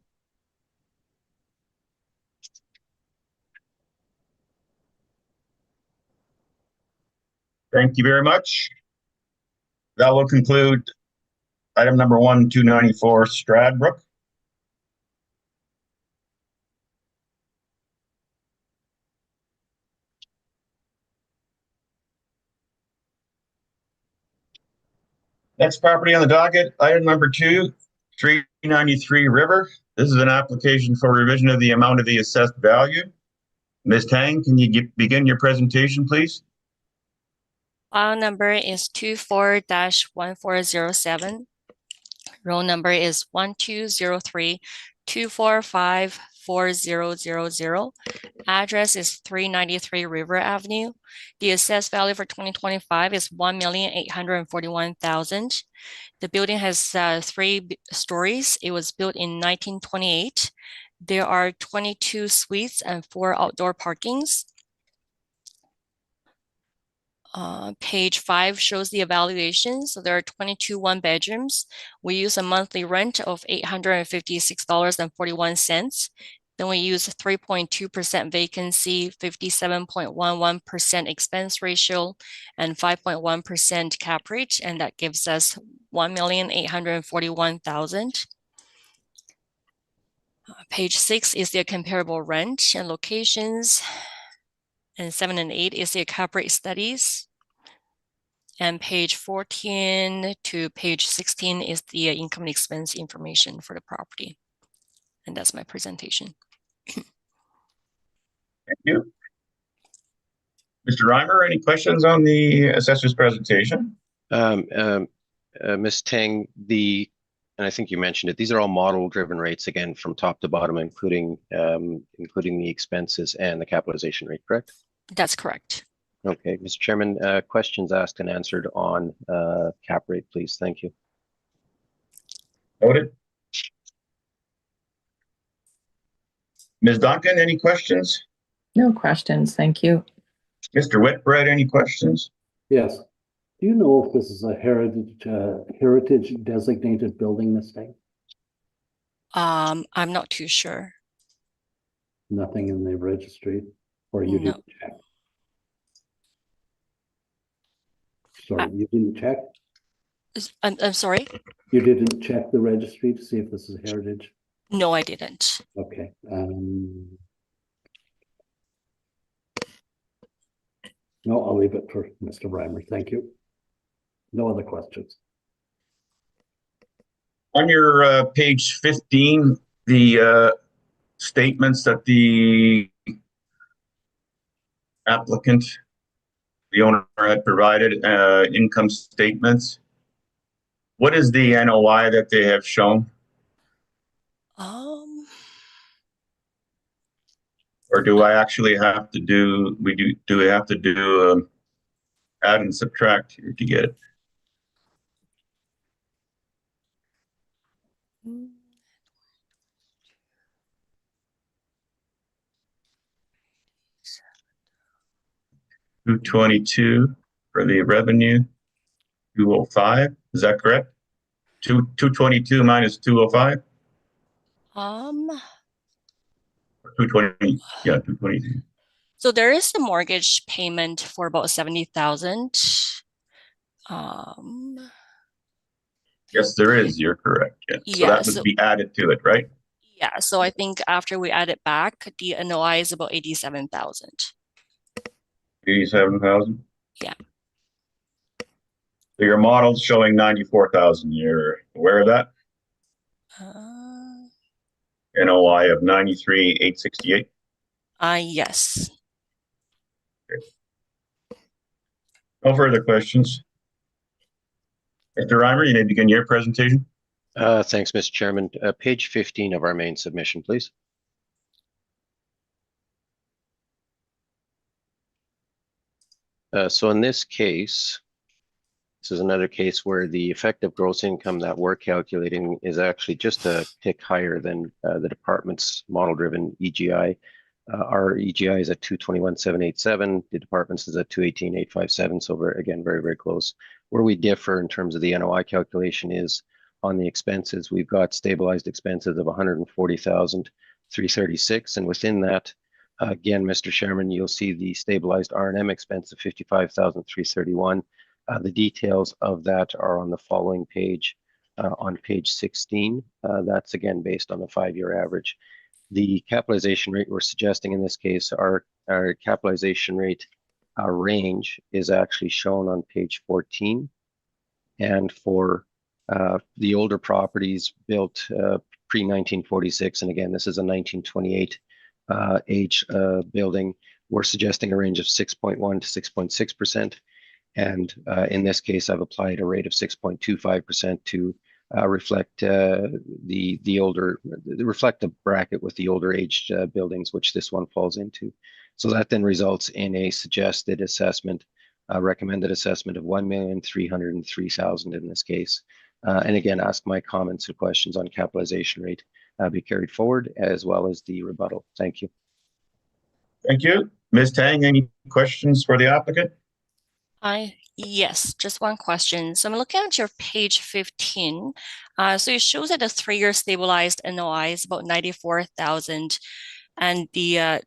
Thank you very much. That will conclude item number 294, Stradbrook. Next property on the docket, item number 2, 393 River. This is an application for revision of the amount of the assessed value. Ms. Tang, can you begin your presentation, please? File number is 24-1407. Roll number is 1203-245-4000. Address is 393 River Avenue. The assessed value for 2025 is $1,841,000. The building has 3 stories. It was built in 1928. There are 22 suites and 4 outdoor parkings. Page 5 shows the evaluation. So there are 22 one-bedrooms. We use a monthly rent of $856.41. Then we use 3.2% vacancy, 57.11% expense ratio, and 5.1% cap rate, and that gives us $1,841,000. Page 6 is the comparable rent and locations, and 7 and 8 is the cap rate studies. And page 14 to page 16 is the income and expense information for the property. And that's my presentation. Thank you. Mr. Reimer, any questions on the assessor's presentation? Ms. Tang, and I think you mentioned it, these are all model-driven rates, again, from top to bottom, including the expenses and the capitalization rate, correct? That's correct. Okay, Mr. Chairman, questions asked and answered on cap rate, please. Thank you. Noted. Ms. Duncan, any questions? No questions, thank you. Mr. Whitbread, any questions? Yes. Do you know if this is a heritage designated building, Ms. Tang? I'm not too sure. Nothing in the registry, or you No. didn't check? Sorry, you didn't check? I'm sorry? You didn't check the registry to see if this is heritage? No, I didn't. Okay. No, I'll leave it for Mr. Reimer. Thank you. No other questions. On your page 15, the statements that the applicant, the owner, had provided, income statements. What is the NOI that they have shown? Or do I actually have to do, do we have to do add and subtract here to get it? $222 for the revenue, 205, is that correct? 222 minus 205? Um, 220, yeah, 222. so there is a mortgage payment for about 70,000. Yes, there is. You're correct. Yeah. So Yeah, that would be added to it, right? yeah, so I think after we add it back, the NOI is about 87,000. 87,000. Yeah. So your model's showing 94,000. You're aware of that? Uh, NOI of 93,868. yes. No further questions. Mr. Reimer, you may begin your presentation. Thanks, Mr. Chairman. Page 15 of our main submission, please. So in this case, this is another case where the effective gross income that we're calculating is actually just a tick higher than the department's model-driven EGI. Our EGI is at 221,787. The department's is at 218,857. So again, very, very close. Where we differ in terms of the NOI calculation is on the expenses. We've got stabilized expenses of 140,336, and within that, again, Mr. Chairman, you'll see the stabilized R&M expense of 55,331. The details of that are on the following page, on page 16. That's again based on the 5-year average. The capitalization rate we're suggesting in this case, our capitalization rate range is actually shown on page 14. And for the older properties built pre-1946, and again, this is a 1928 age building, we're suggesting a range of 6.1 to 6.6%. And in this case, I've applied a rate of 6.25% to reflect reflect the bracket with the older aged buildings, which this one falls into. So that then results in a suggested assessment, recommended assessment of $1,303,000 in this case. And again, ask my comments or questions on capitalization rate be carried forward, as well as the rebuttal. Thank you. Thank you. Ms. Tang, any questions for the applicant? Yes, just one question. So I'm looking at your page 15. So it shows that the 3-year stabilized NOI is about 94,000, and the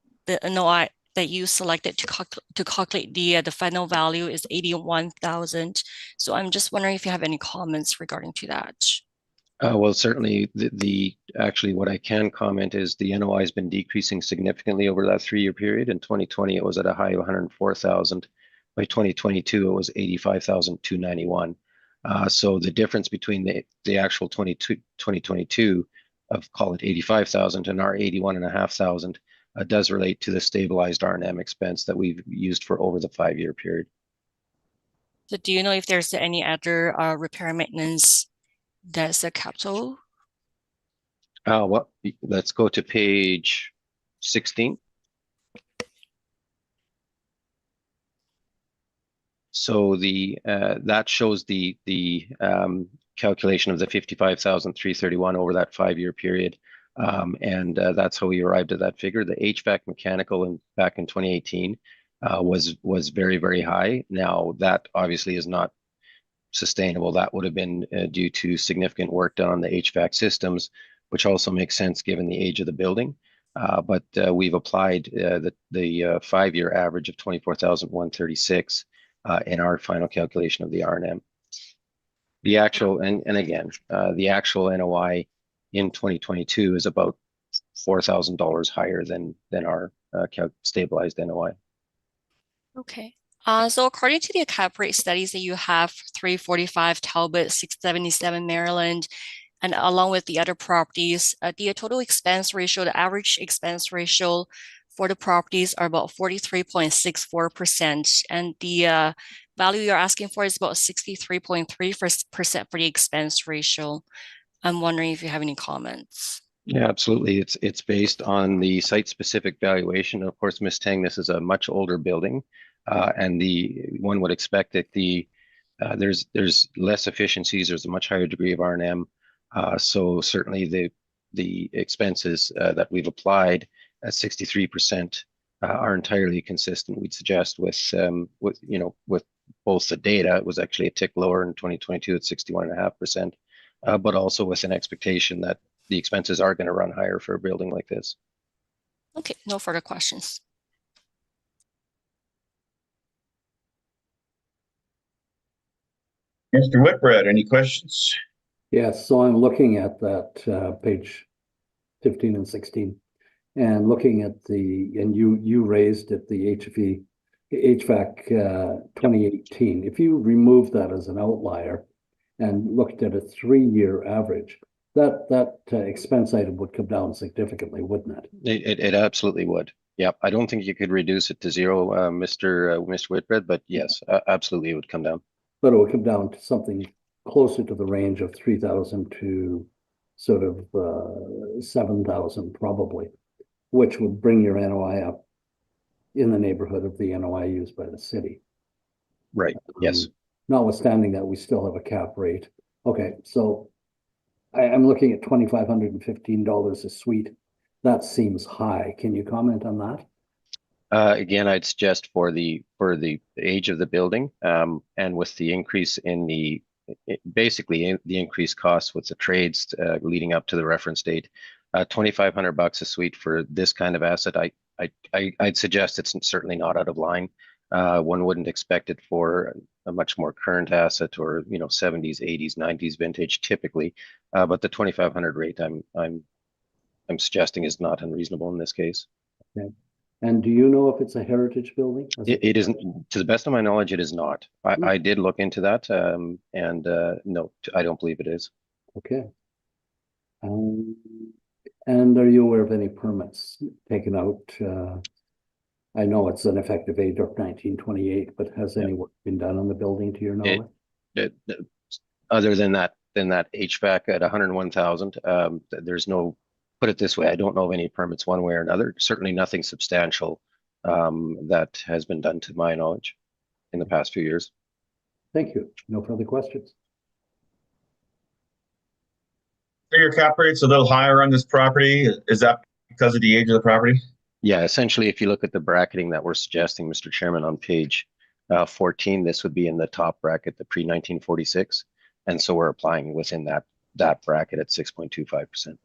NOI that you selected to calculate the final value is 81,000. So I'm just wondering if you have any comments regarding to that. Well, certainly actually what I can comment is the NOI has been decreasing significantly over that 3-year period. In 2020, it was at a high of 104,000. By 2022, it was 85,291. So the difference between the actual 2022 of, call it 85,000, and our 81,500 does relate to the stabilized R&M expense that we've used for over the 5-year period. So do you know if there's any other repair maintenance that's a capital? Well, let's go to page 16. So that shows the calculation of the 55,331 over that 5-year period, and that's how we arrived at that figure. The HVAC mechanical back in 2018 was very, very high. Now that obviously is not sustainable. That would have been due to significant work done on the HVAC systems, which also makes sense given the age of the building. But we've applied the 5-year average of 24,136 in our final calculation of the R&M. The actual, and again, the actual NOI in 2022 is about $4,000 higher than our stabilized NOI. Okay. So according to the cap rate studies that you have, 345 Talbot, 677 Maryland, and along with the other properties, the total expense ratio, the average expense ratio for the properties are about 43.64%, and the value you're asking for is about 63.3% for the expense ratio. I'm wondering if you have any comments. Yeah, absolutely. It's based on the site-specific valuation. Of course, Ms. Tang, this is a much older building, and one would expect that there's less efficiencies. There's a much higher degree of R&M. So certainly the expenses that we've applied at 63% are entirely consistent. We'd suggest with both the data. It was actually a tick lower in 2022 at 61.5%. but also with an expectation that the expenses are going to run higher for a building like this. Okay, no further questions. Mr. Whitbread, any questions? Yes, so I'm looking at that page 15 and 16 and looking at and you raised it, the HVAC 2018. If you remove that as an outlier and looked at a 3-year average, that expense item would come down significantly, wouldn't it? It absolutely would. Yep. I don't think you could reduce it to zero, Mr. Whitbread, but yes, absolutely it would come down. But it would come down to something closer to the range of 3,000 to sort of 7,000 probably, which would bring your NOI up in the neighborhood of the NOI used by the city. Right. Yes. Notwithstanding that, we still have a cap rate. Okay, so I'm looking at $2,515 a suite. That seems high. Can you comment on that? Again, I'd suggest for the age of the building, and with the increase in the increased costs with the trades leading up to the reference date, $2,500 a suite for this kind of asset, I'd suggest it's certainly not out of line. One wouldn't expect it for a much more current asset or 70s, 80s, 90s vintage typically, but the 2,500 rate I'm suggesting is not unreasonable in this case. Okay. And do you know if it's a heritage building? It isn't, to the best of my knowledge, it is not. I did look into that, and no, I don't believe it is. Okay. And are you aware of any permits taken out? I know it's an effective date of 1928, but has any work been done on the building to your knowledge? Other than that HVAC at 101,000, there's no. Put it this way, I don't know of any permits one way or another. Certainly nothing substantial that has been done to my knowledge in the past few years. Thank you. No further questions. So your cap rate's a little higher on this property. Is that because of the age of the property? Yeah, essentially, if you look at the bracketing that we're suggesting, Mr. Chairman, on page 14, this would be in the top bracket, the pre-1946. And so we're applying within that bracket at 6.25%.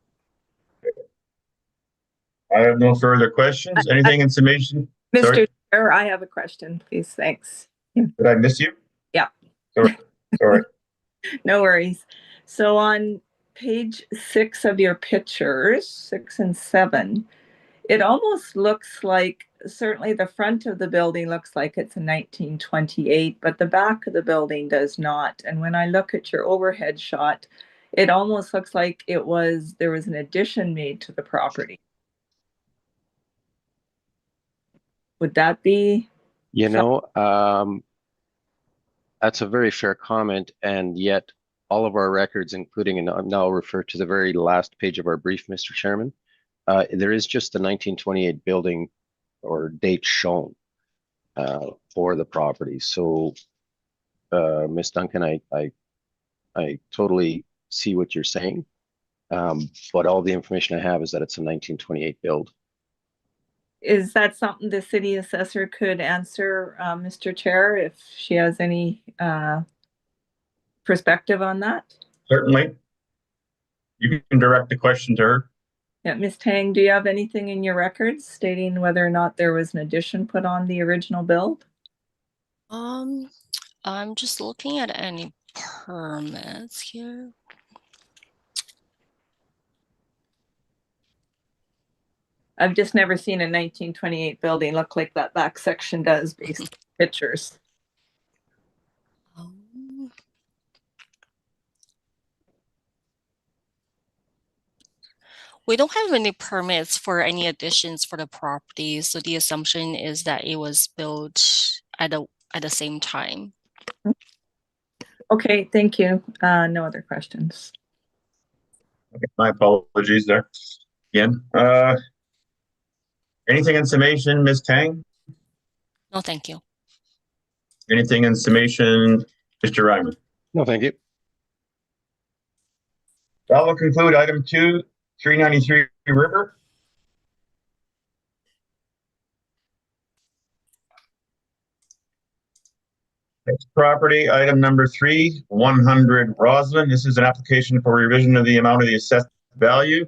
I have no further questions. Anything in summation? Mr. Sorry? Chair, I have a question, please. Thanks. Did I miss you? Yeah. Sorry. No worries. So on page 6 of your pictures, 6 and 7, it almost looks like, certainly the front of the building looks like it's a 1928, but the back of the building does not. And when I look at your overhead shot, it almost looks like there was an addition made to the property. Would that be? That's a very fair comment, and yet all of our records, including, and I'll now refer to the very last page of our brief, Mr. Chairman, there is just the 1928 building or date shown for the property. So, Ms. Duncan, I totally see what you're saying, but all the information I have is that it's a 1928 build. Is that something the city assessor could answer, Mr. Chair, if she has any perspective on that? Certainly. You can direct the question to her. Yeah, Ms. Tang, do you have anything in your records stating whether or not there was an addition put on the original build? I'm just looking at any permits here. I've just never seen a 1928 building look like that back section does based on pictures. We don't have any permits for any additions for the property, so the assumption is that it was built at the same time. Okay, thank you. No other questions. Okay, my apologies there. Again. Anything in summation, Ms. Tang? No, thank you. Anything in summation, Mr. Ryman? No, thank you. That will conclude item 2, 393 River. Next property, item number 3, 100 Roslyn. This is an application for revision of the amount of the assessed value.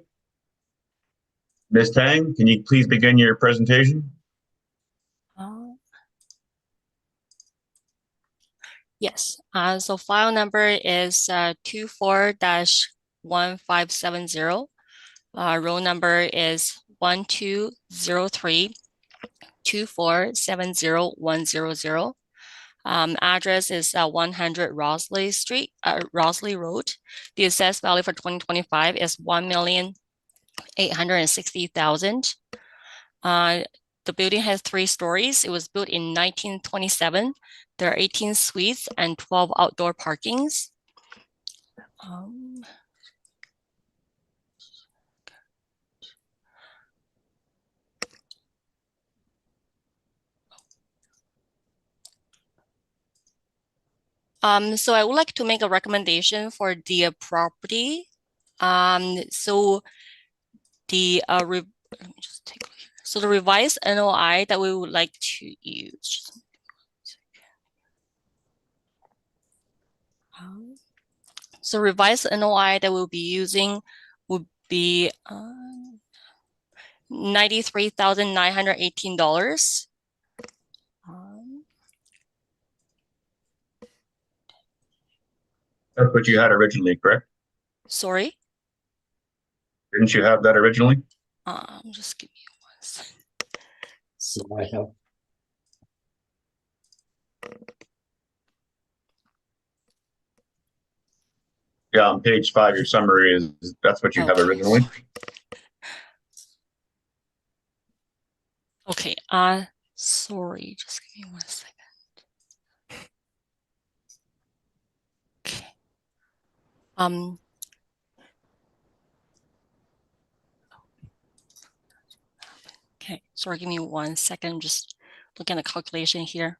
Ms. Tang, can you please begin your presentation? Yes, so file number is 24-1570. Roll number is 1203-2470100. Address is 100 Rosley Street, Rosley Road. The assessed value for 2025 is $1,860,000. The building has 3 stories. It was built in 1927. There are 18 suites and 12 outdoor parkings. So I would like to make a recommendation for the property. So the let me just take a look here. So the revised NOI that we would like to use. So revised NOI that we'll be using would be $93,918. That's what you had originally, correct? Sorry? Didn't you have that originally? Just give me 1 second. I have. Yeah, on page 5, your summary is, that's what you have originally. Okay, sorry, just give me 1 second. Okay. Okay, sorry, give me 1 second. I'm just looking at the calculation here.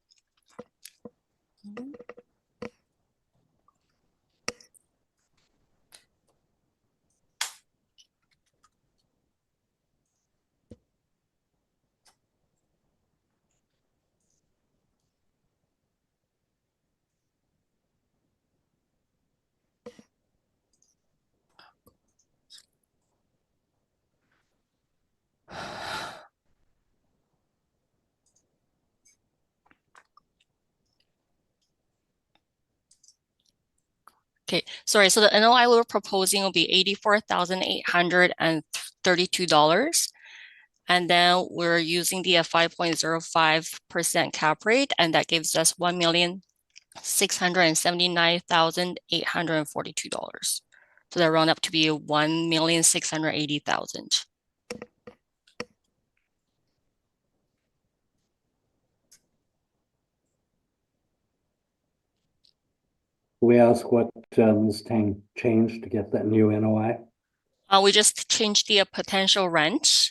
Okay, sorry. So the NOI we're proposing will be $84,832. And then we're using the 5.05% cap rate, and that gives us $1,679,842. So that round up to be $1,680,000. We ask what Ms. Tang changed to get that new NOI? We just changed the potential rent.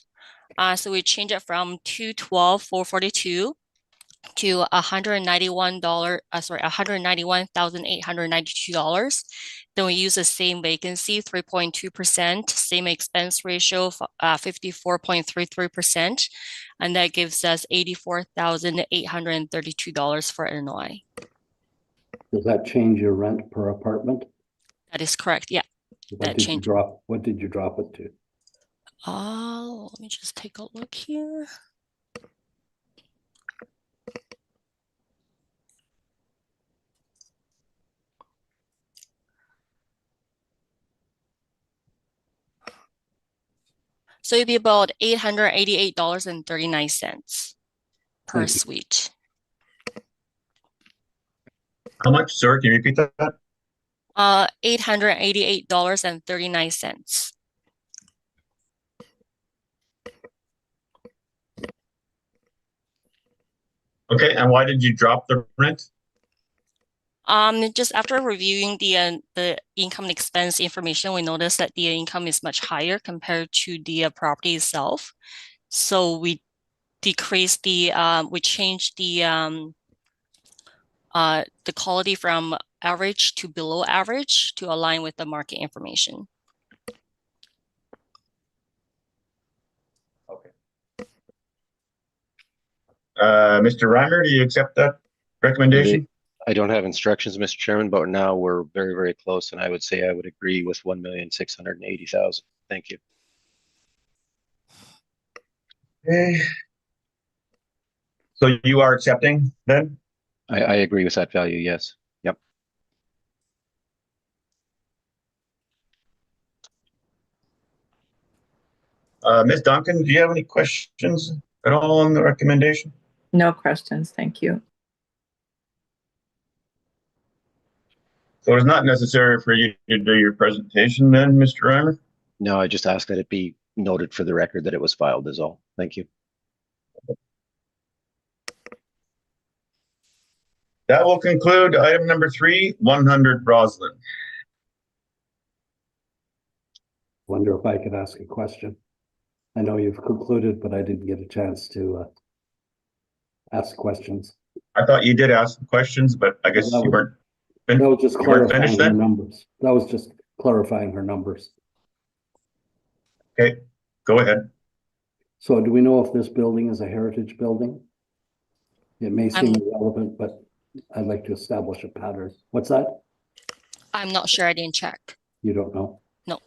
So we changed it from $212,442 to $191,892. Then we use the same vacancy, 3.2%, same expense ratio, 54.33%, and that gives us $84,832 for NOI. Does that change your rent per apartment? That is correct. Yeah. What did you drop it to? Let me just take a look here. So it'd be about $888.39 per suite. How much, sir? Can you repeat that? $888.39. Okay, and why did you drop the rent? Just after reviewing the income and expense information, we noticed that the income is much higher compared to the property itself. So we decreased we changed the quality from average to below average to align with the market information. Okay. Mr. Reimer, do you accept that recommendation? I don't have instructions, Mr. Chairman, but now we're very, very close, and I would say I would agree with 1,680,000. Thank you. Okay. So you are accepting then? I agree with that value, yes. Yep. Ms. Duncan, do you have any questions at all on the recommendation? No questions, thank you. So it's not necessary for you to do your presentation then, Mr. Reimer? No, I just ask that it be noted for the record that it was filed is all. Thank you. That will conclude item number 3, 100 Roslyn. Wonder if I could ask a question. I know you've concluded, but I didn't get a chance to ask questions. I thought you did ask questions, but I guess you weren't. That was just You weren't clarifying finished her then? numbers. That was just clarifying her numbers. Okay, go ahead. So do we know if this building is a heritage building? It may seem irrelevant, but I'd like to establish a pattern. What's that? I'm not sure. I didn't check. You don't know? No.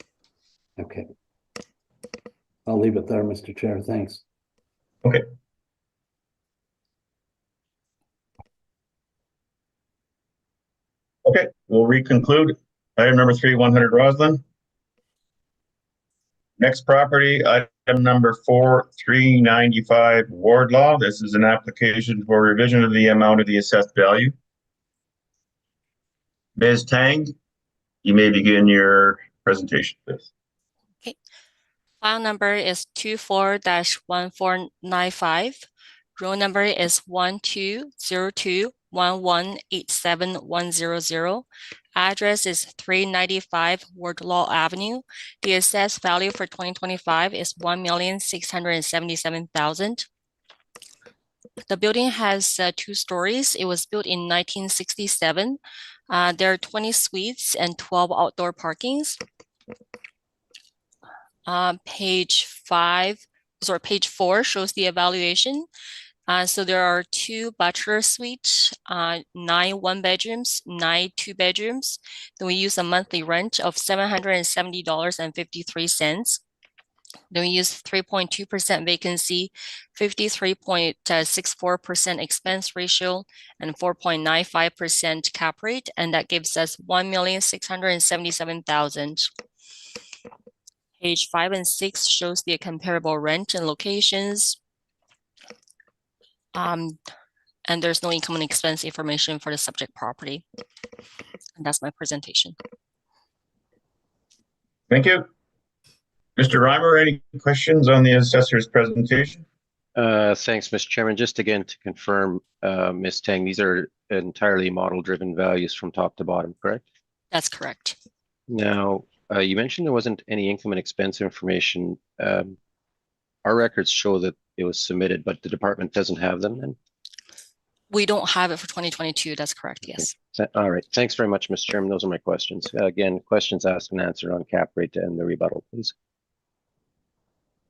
Okay. I'll leave it there, Mr. Chair. Thanks. Okay. Okay, we'll reconclude item number 3, 100 Roslyn. Next property, item number 4, 395 Wardlaw. This is an application for revision of the amount of the assessed value. Ms. Tang, you may begin your presentation, please. File number is 24-1495. Row number is 1202118710. Address is 395 Wardlaw Avenue. The assessed value for 2025 is $1,677,000. The building has 2 stories. It was built in 1967. There are 20 suites and 12 outdoor parkings. Page 4 shows the evaluation. So there are 2 bachelor suites, 9 one-bedrooms, 9 two-bedrooms. Then we use a monthly rent of $770.53. Then we use 3.2% vacancy, 53.64% expense ratio, and 4.95% cap rate, and that gives us $1,677,000. Page 5 and 6 shows the comparable rent and locations. And there's no income and expense information for the subject property. And that's my presentation. Thank you. Mr. Reimer, any questions on the assessor's presentation? Thanks, Mr. Chairman. Just again to confirm, Ms. Tang, these are entirely model-driven values from top to bottom, correct? That's correct. Now, you mentioned there wasn't any income and expense information. Our records show that it was submitted, but the department doesn't have them then? We don't have it for 2022. That's correct, yes. All right. Thanks very much, Mr. Chairman. Those are my questions. Again, questions asked and answered on cap rate and the rebuttal, please.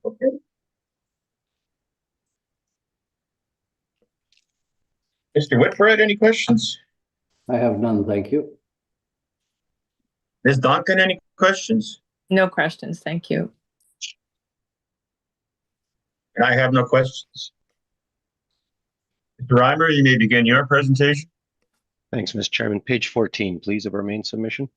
Okay. Mr. Whitbread, any questions? I have none, thank you. Ms. Duncan, any questions? No questions, thank you. And I have no questions. Mr. Reimer, you may begin your presentation. Thanks, Mr. Chairman. Page 14, please, of our main submission.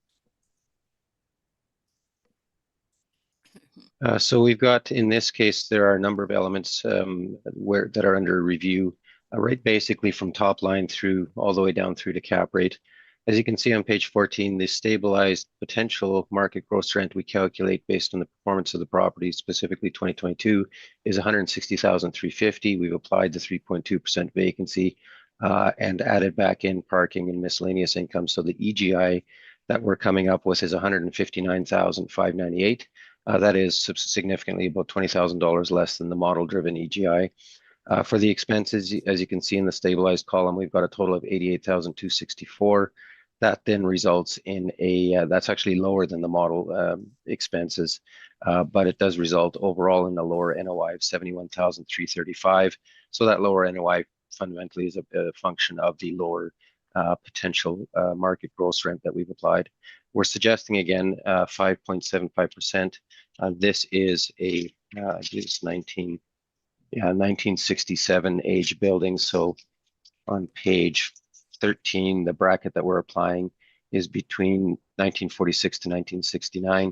So we've got, in this case, there are a number of elements that are under review, right basically from top line through all the way down through to cap rate. As you can see on page 14, the stabilized potential market gross rent we calculate based on the performance of the property, specifically 2022, is $160,350. We've applied the 3.2% vacancy and added back in parking and miscellaneous income. So the EGI that we're coming up with is $159,598. That is significantly about $20,000 less than the model-driven EGI. For the expenses, as you can see in the stabilized column, we've got a total of $88,264. That then results in that's actually lower than the model expenses, but it does result overall in a lower NOI of $71,335. So that lower NOI fundamentally is a function of the lower potential market gross rent that we've applied. We're suggesting again 5.75%. This is a it's 1967 age building. So on page 13, the bracket that we're applying is between 1946 to 1969.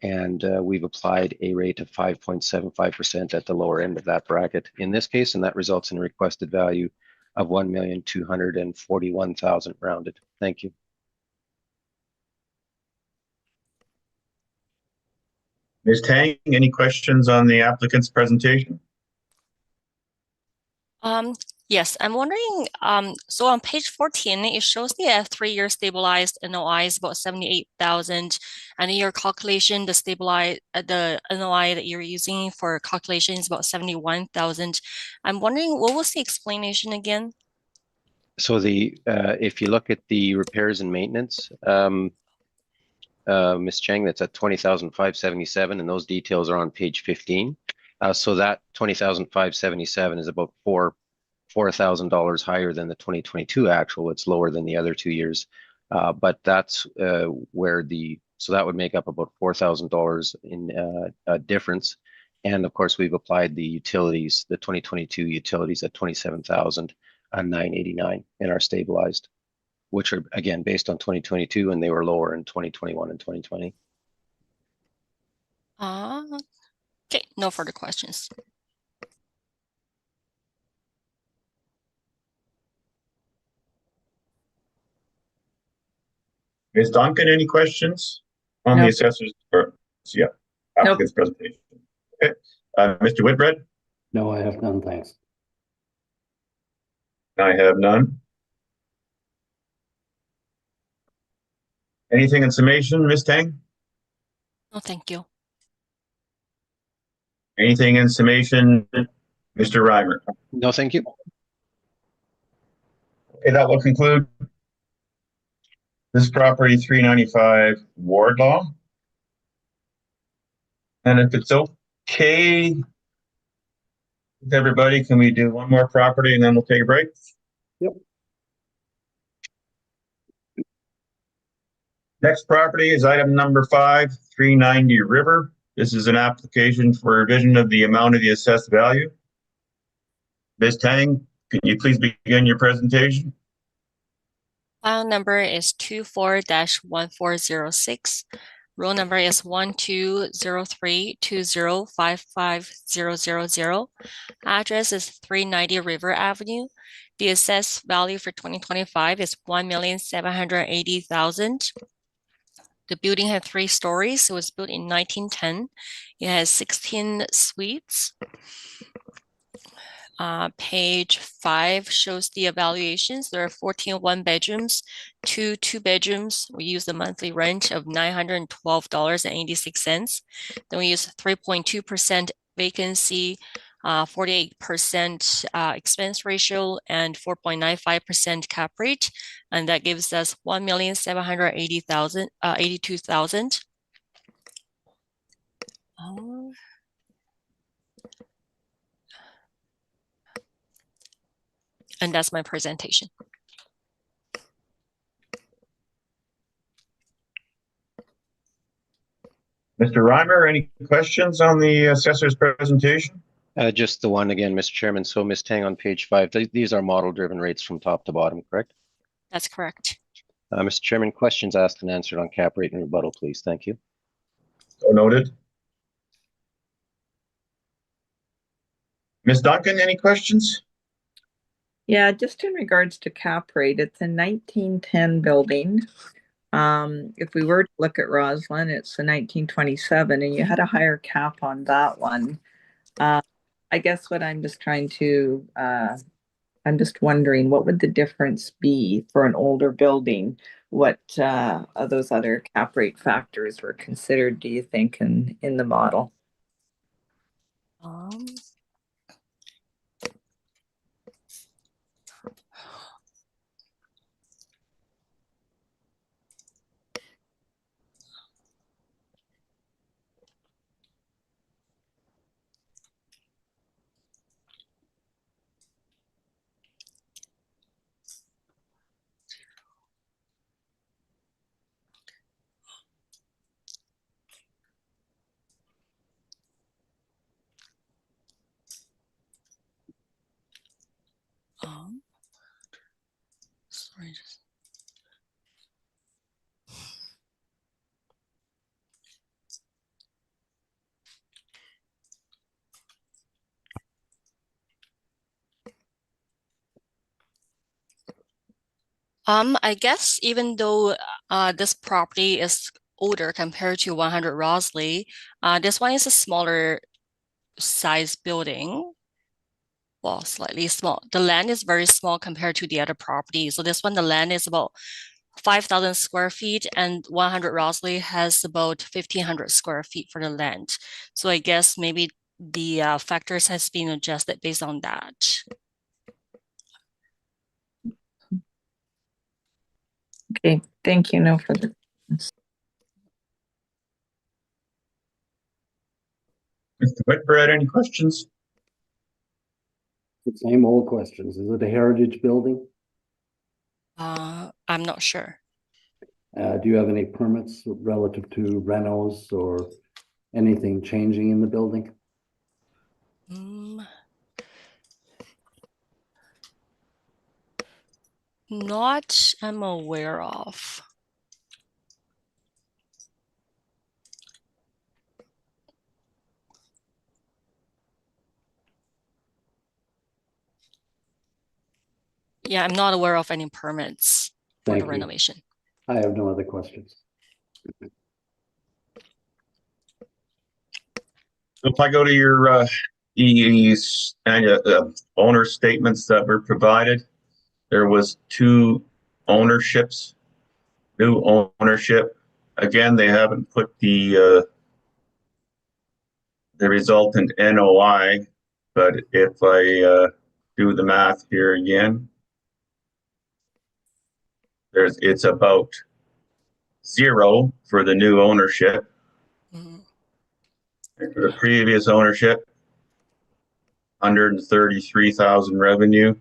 And we've applied a rate of 5.75% at the lower end of that bracket in this case, and that results in a requested value of $1,241,000 rounded. Thank you. Ms. Tang, any questions on the applicant's presentation? Yes, I'm wondering, so on page 14, it shows the 3-year stabilized NOI is about 78,000, and in your calculation, the NOI that you're using for calculation is about 71,000. I'm wondering, what was the explanation again? So if you look at the repairs and maintenance, Ms. Chang, that's at 20,577, and those details are on page 15. So that 20,577 is about $4,000 higher than the 2022 actual. It's lower than the other 2 years, but that's where so that would make up about $4,000 in difference. And of course, we've applied the utilities, the 2022 utilities at 27,989 in our stabilized, which are again based on 2022, and they were lower in 2021 and 2020. Okay, no further questions. Ms. Duncan, any questions on No. the assessor's applicant's presentation? Okay. Mr. Whitbread? No, I have none, thanks. I have none. Anything in summation, Ms. Tang? No, thank you. Anything in summation, Mr. Reimer? No, thank you. Okay, that will conclude this property 395 Ward Law. And if it's okay with everybody, can we do one more property and then we'll take a break? Yep. Next property is item number 5, 390 River. This is an application for revision of the amount of the assessed value. Ms. Tang, can you please begin your presentation? File number is 24-1406. Roll number is 120320555000. Address is 390 River Avenue. The assessed value for 2025 is $1,780,000. The building had 3 stories. It was built in 1910. It has 16 suites. Page 5 shows the evaluations. There are 14 1-bedrooms, 2 2-bedrooms. We use the monthly rent of $912.86. Then we use 3.2% vacancy, 48% expense ratio, and 4.95% cap rate, and that gives us $1,782,000. And that's my presentation. Mr. Reimer, any questions on the assessor's presentation? Just the one again, Mr. Chairman. So Ms. Tang, on page 5, these are model-driven rates from top to bottom, correct? That's correct. Mr. Chairman, questions asked and answered on cap rate and rebuttal, please. Thank you. So noted. Ms. Duncan, any questions? Yeah, just in regards to cap rate, it's a 1910 building. If we were to look at Roslyn, it's a 1927, and you had a higher cap on that one. I guess what I'm just trying to, I'm just wondering, what would the difference be for an older building? What of those other cap rate factors were considered, do you think, in the model? Sorry. I guess even though this property is older compared to 100 Rosley, this one is a smaller size building. Well, slightly small. The land is very small compared to the other property. So this one, the land is about 5,000 square feet, and 100 Rosley has about 1,500 square feet for the land. So I guess maybe the factors has been adjusted based on that. Okay, thank you. No further. Mr. Whitbread, any questions? The same old questions. Is it a heritage building? I'm not sure. Do you have any permits relative to renos or anything changing in the building? Not I'm aware of. Yeah, I'm not aware of any permits for Thank the you. renovation. I have no other questions. If I go to your owner statements that were provided, there was 2 ownerships, new ownership. Again, they haven't put the resultant NOI, but if I do the math here again, it's about 0 for the new ownership. Mhm. And for the previous ownership, 133,000 revenue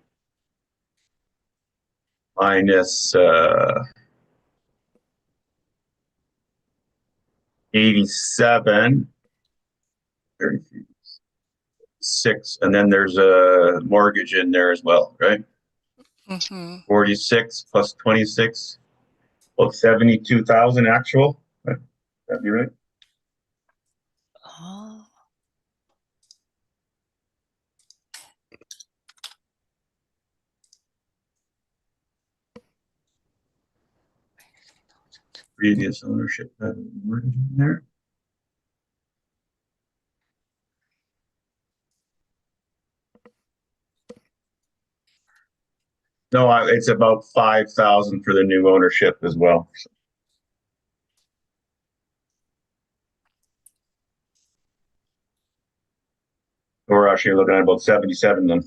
minus 87, 6, and then there's a mortgage in there as well, right? Mhm. 46 plus 26, well, 72,000 actual. That'd be right. Oh. Previous ownership had a mortgage in there. No, it's about 5,000 for the new ownership as well. We're actually looking at about 77 then.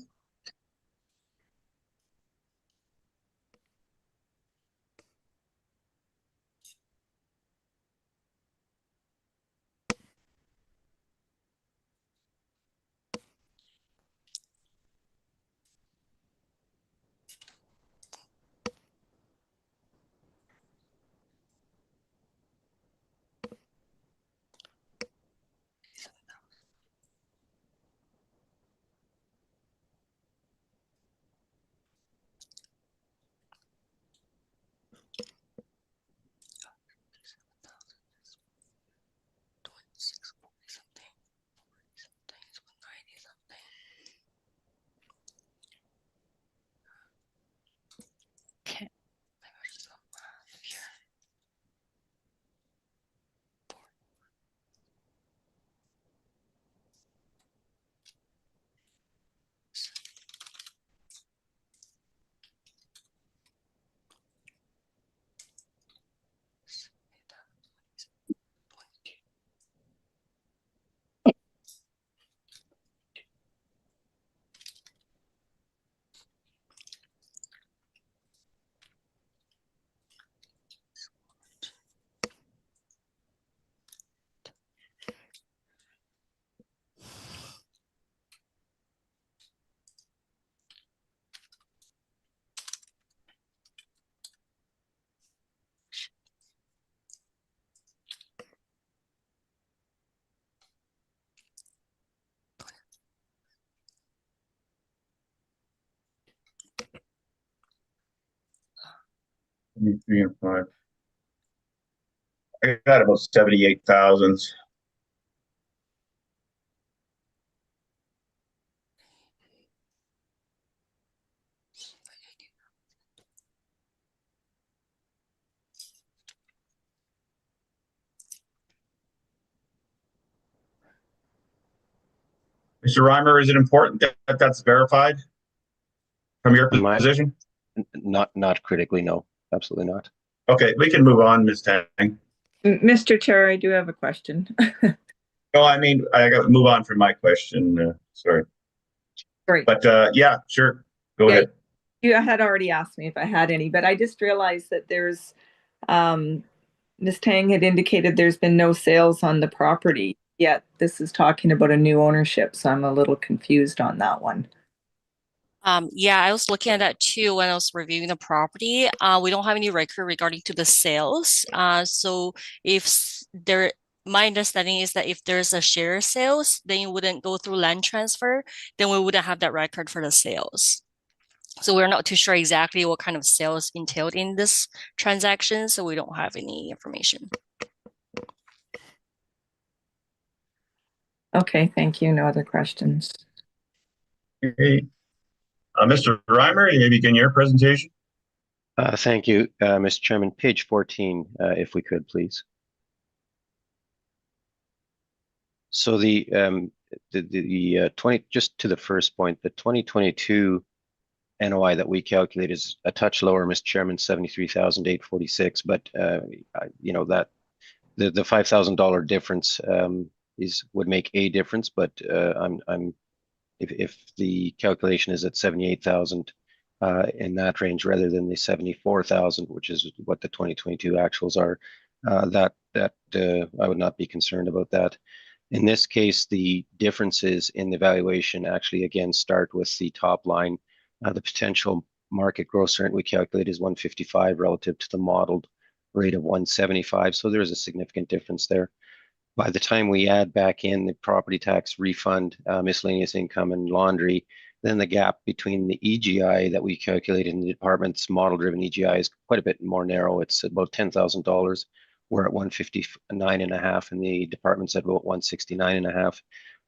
3 and 5. I got about 78,000. Mr. Reimer, is it important that that's verified from your position? Not critically, no, absolutely not. Okay, we can move on, Ms. Tang. Mr. Chair, I do have a question. No, I mean, I got to move on from my question. Sorry. Great. But yeah, sure. Go ahead. You had already asked me if I had any, but I just realized that there's, Ms. Tang had indicated there's been no sales on the property yet. This is talking about a new ownership, so I'm a little confused on that one. Yeah, I was looking at that too when I was reviewing the property. We don't have any record regarding to the sales. So if there, my understanding is that if there's a share sales, then you wouldn't go through land transfer, then we wouldn't have that record for the sales. So we're not too sure exactly what kind of sales entailed in this transaction, so we don't have any information. Okay, thank you. No other questions. Okay. Mr. Reimer, you may begin your presentation. Thank you, Mr. Chairman. Page 14, if we could, please. So the 20, just to the first point, the 2022 NOI that we calculate is a touch lower, Mr. Chairman, 73,846. But you know that the $5,000 difference would make a difference. But if the calculation is at 78,000 in that range rather than the 74,000, which is what the 2022 actuals are, that I would not be concerned about that. In this case, the differences in the valuation actually again start with the top line. The potential market gross rent we calculate is 155 relative to the modeled rate of 175. So there is a significant difference there. By the time we add back in the property tax refund, miscellaneous income, and laundry, then the gap between the EGI that we calculate in the department's model-driven EGI is quite a bit more narrow. It's about $10,000. We're at 159.5, and the department's at about 169.5.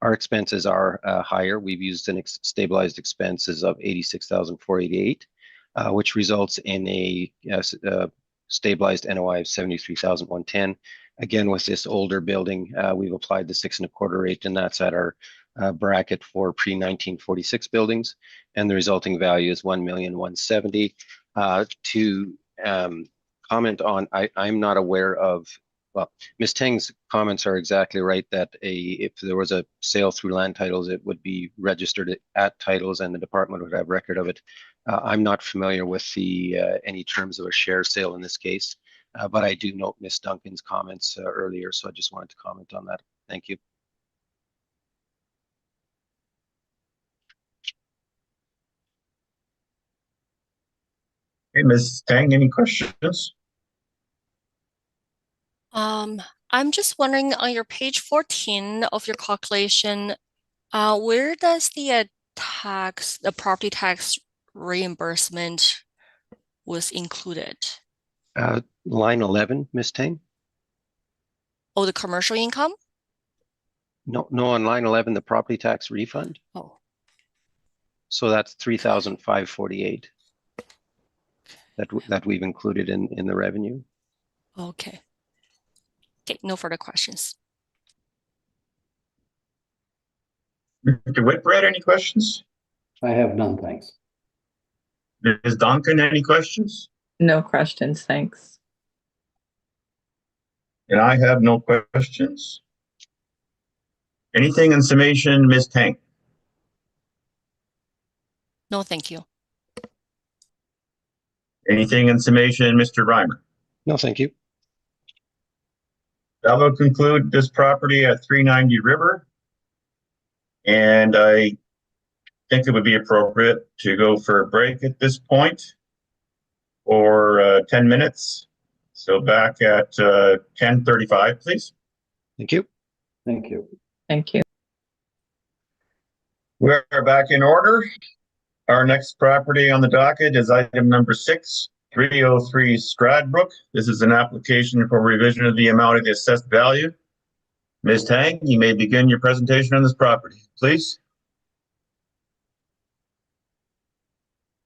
Our expenses are higher. We've used an stabilized expenses of 86,488, which results in a stabilized NOI of 73,110. Again, with this older building, we've applied the 6.25 rate, and that's at our bracket for pre-1946 buildings, and the resulting value is $1,170,000. To comment on, I'm not aware of, well, Ms. Tang's comments are exactly right that if there was a sale through land titles, it would be registered at titles and the department would have record of it. I'm not familiar with any terms of a share sale in this case, but I do note Ms. Duncan's comments earlier, so I just wanted to comment on that. Thank you. Okay, Ms. Tang, any questions? I'm just wondering on your page 14 of your calculation, where does the property tax reimbursement was included? Line 11, Ms. Tang? Oh, the commercial income? No, on line 11, the property tax refund. Oh. So that's 3,548 that we've included in the revenue. Okay. Okay, no further questions. Mr. Whitbread, any questions? I have none, thanks. Ms. Duncan, any questions? No questions, thanks. And I have no questions. Anything in summation, Ms. Tang? No, thank you. Anything in summation, Mr. Reimer? No, thank you. That will conclude this property at 390 River. And I think it would be appropriate to go for a break at this point for 10 minutes. So back at 10:35, please. Thank you. Thank you. Thank you. We're back in order. Our next property on the docket is item number 6, 303 Stradbrook. This is an application for revision of the amount of the assessed value. Ms. Tang, you may begin your presentation on this property, please.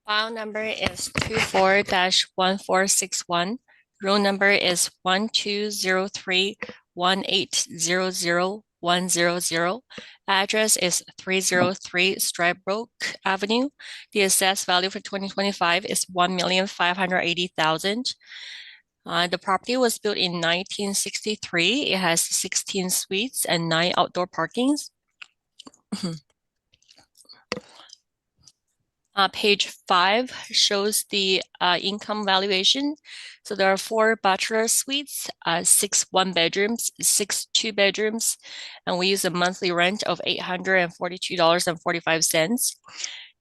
File number is 24-1461. Row number is 1203-1800100. Address is 303 Stradbrook Avenue. The assessed value for 2025 is $1,580,000. The property was built in 1963. It has 16 suites and 9 outdoor parkings. Page 5 shows the income valuation. So there are 4 bachelor suites, 6 one-bedrooms, 6 two-bedrooms, and we use a monthly rent of $842.45.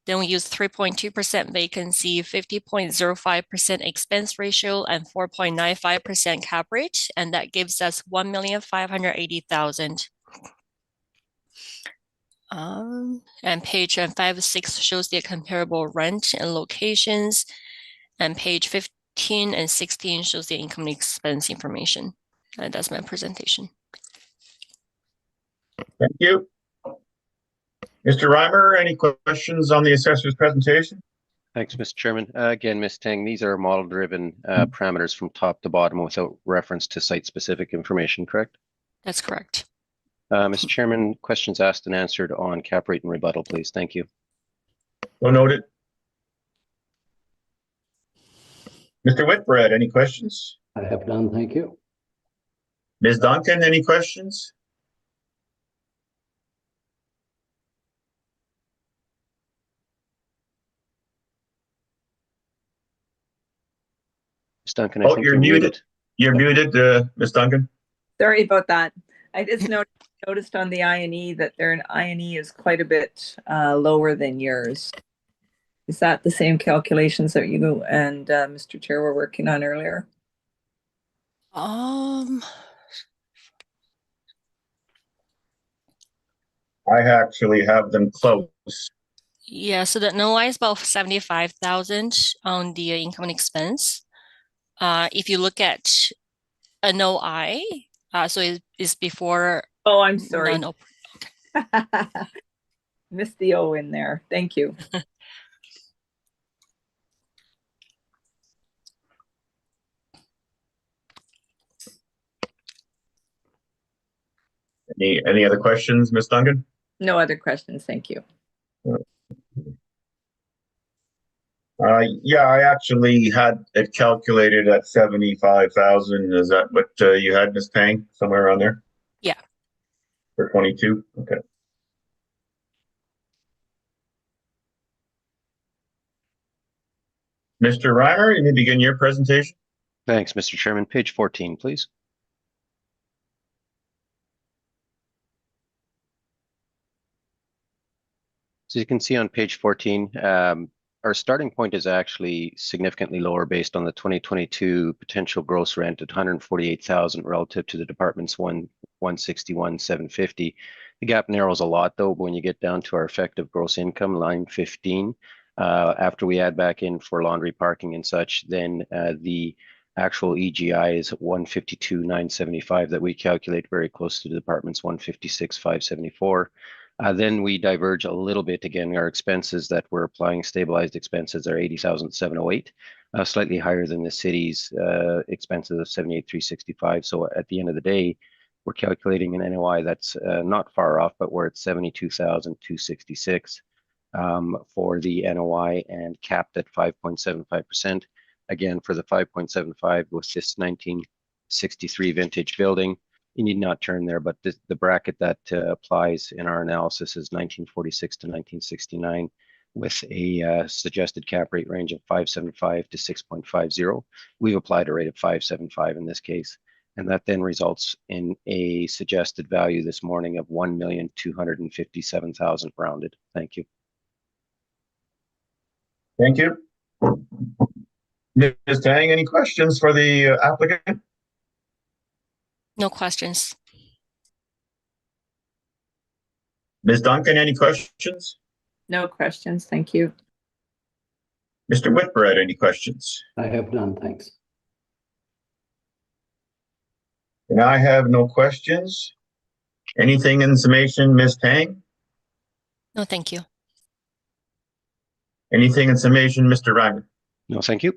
Then we use 3.2% vacancy, 50.05% expense ratio, and 4.95% cap rate, and that gives us $1,580,000. And page 5, 6 shows the comparable rent and locations, and page 15 and 16 shows the income and expense information. And that's my presentation. Thank you. Mr. Reimer, any questions on the assessor's presentation? Thanks, Mr. Chairman. Again, Ms. Tang, these are model-driven parameters from top to bottom without reference to site-specific information, correct? That's correct. Mr. Chairman, questions asked and answered on cap rate and rebuttal, please. Thank you. So noted. Mr. Whitbread, any questions? I have none, thank you. Ms. Duncan, any questions? Ms. Duncan, I think you're muted. You're muted, Ms. Duncan. Sorry about that. I just noticed on the I&E that their I&E is quite a bit lower than yours. Is that the same calculations that you and Mr. Chair were working on earlier? I actually have them close. Yeah, so the NOI is about 75,000 on the income and expense. If you look at a NOI, so it is before. Oh, I'm sorry. No. Missed the O in there. Thank you. Any other questions, Ms. Duncan? No other questions. Thank you. Yeah, I actually had it calculated at 75,000. Is that what you had, Ms. Tang, somewhere around there? Yeah. For 22? Okay. Mr. Reimer, you may begin your presentation. Thanks, Mr. Chairman. Page 14, please. So you can see on page 14, our starting point is actually significantly lower based on the 2022 potential gross rent at 148,000 relative to the department's 161,750. The gap narrows a lot though when you get down to our effective gross income, line 15. After we add back in for laundry, parking and such, then the actual EGI is 152,975 that we calculate very close to the department's 156,574. Then we diverge a little bit. Again, our expenses that we're applying, stabilized expenses, are 80,708, slightly higher than the city's expenses of 78,365. So at the end of the day, we're calculating an NOI that's not far off, but we're at 72,266 for the NOI and capped at 5.75%. Again, for the 5.75 with this 1963 vintage building, you need not turn there, but the bracket that applies in our analysis is 1946 to 1969 with a suggested cap rate range of 5.75 to 6.50. We've applied a rate of 5.75 in this case, and that then results in a suggested value this morning of 1,257,000 rounded. Thank you. Thank you. Ms. Tang, any questions for the applicant? No questions. Ms. Duncan, any questions? No questions. Thank you. Mr. Whitbread, any questions? I have none, thanks. And I have no questions. Anything in summation, Ms. Tang? No, thank you. Anything in summation, Mr. Reimer? No, thank you.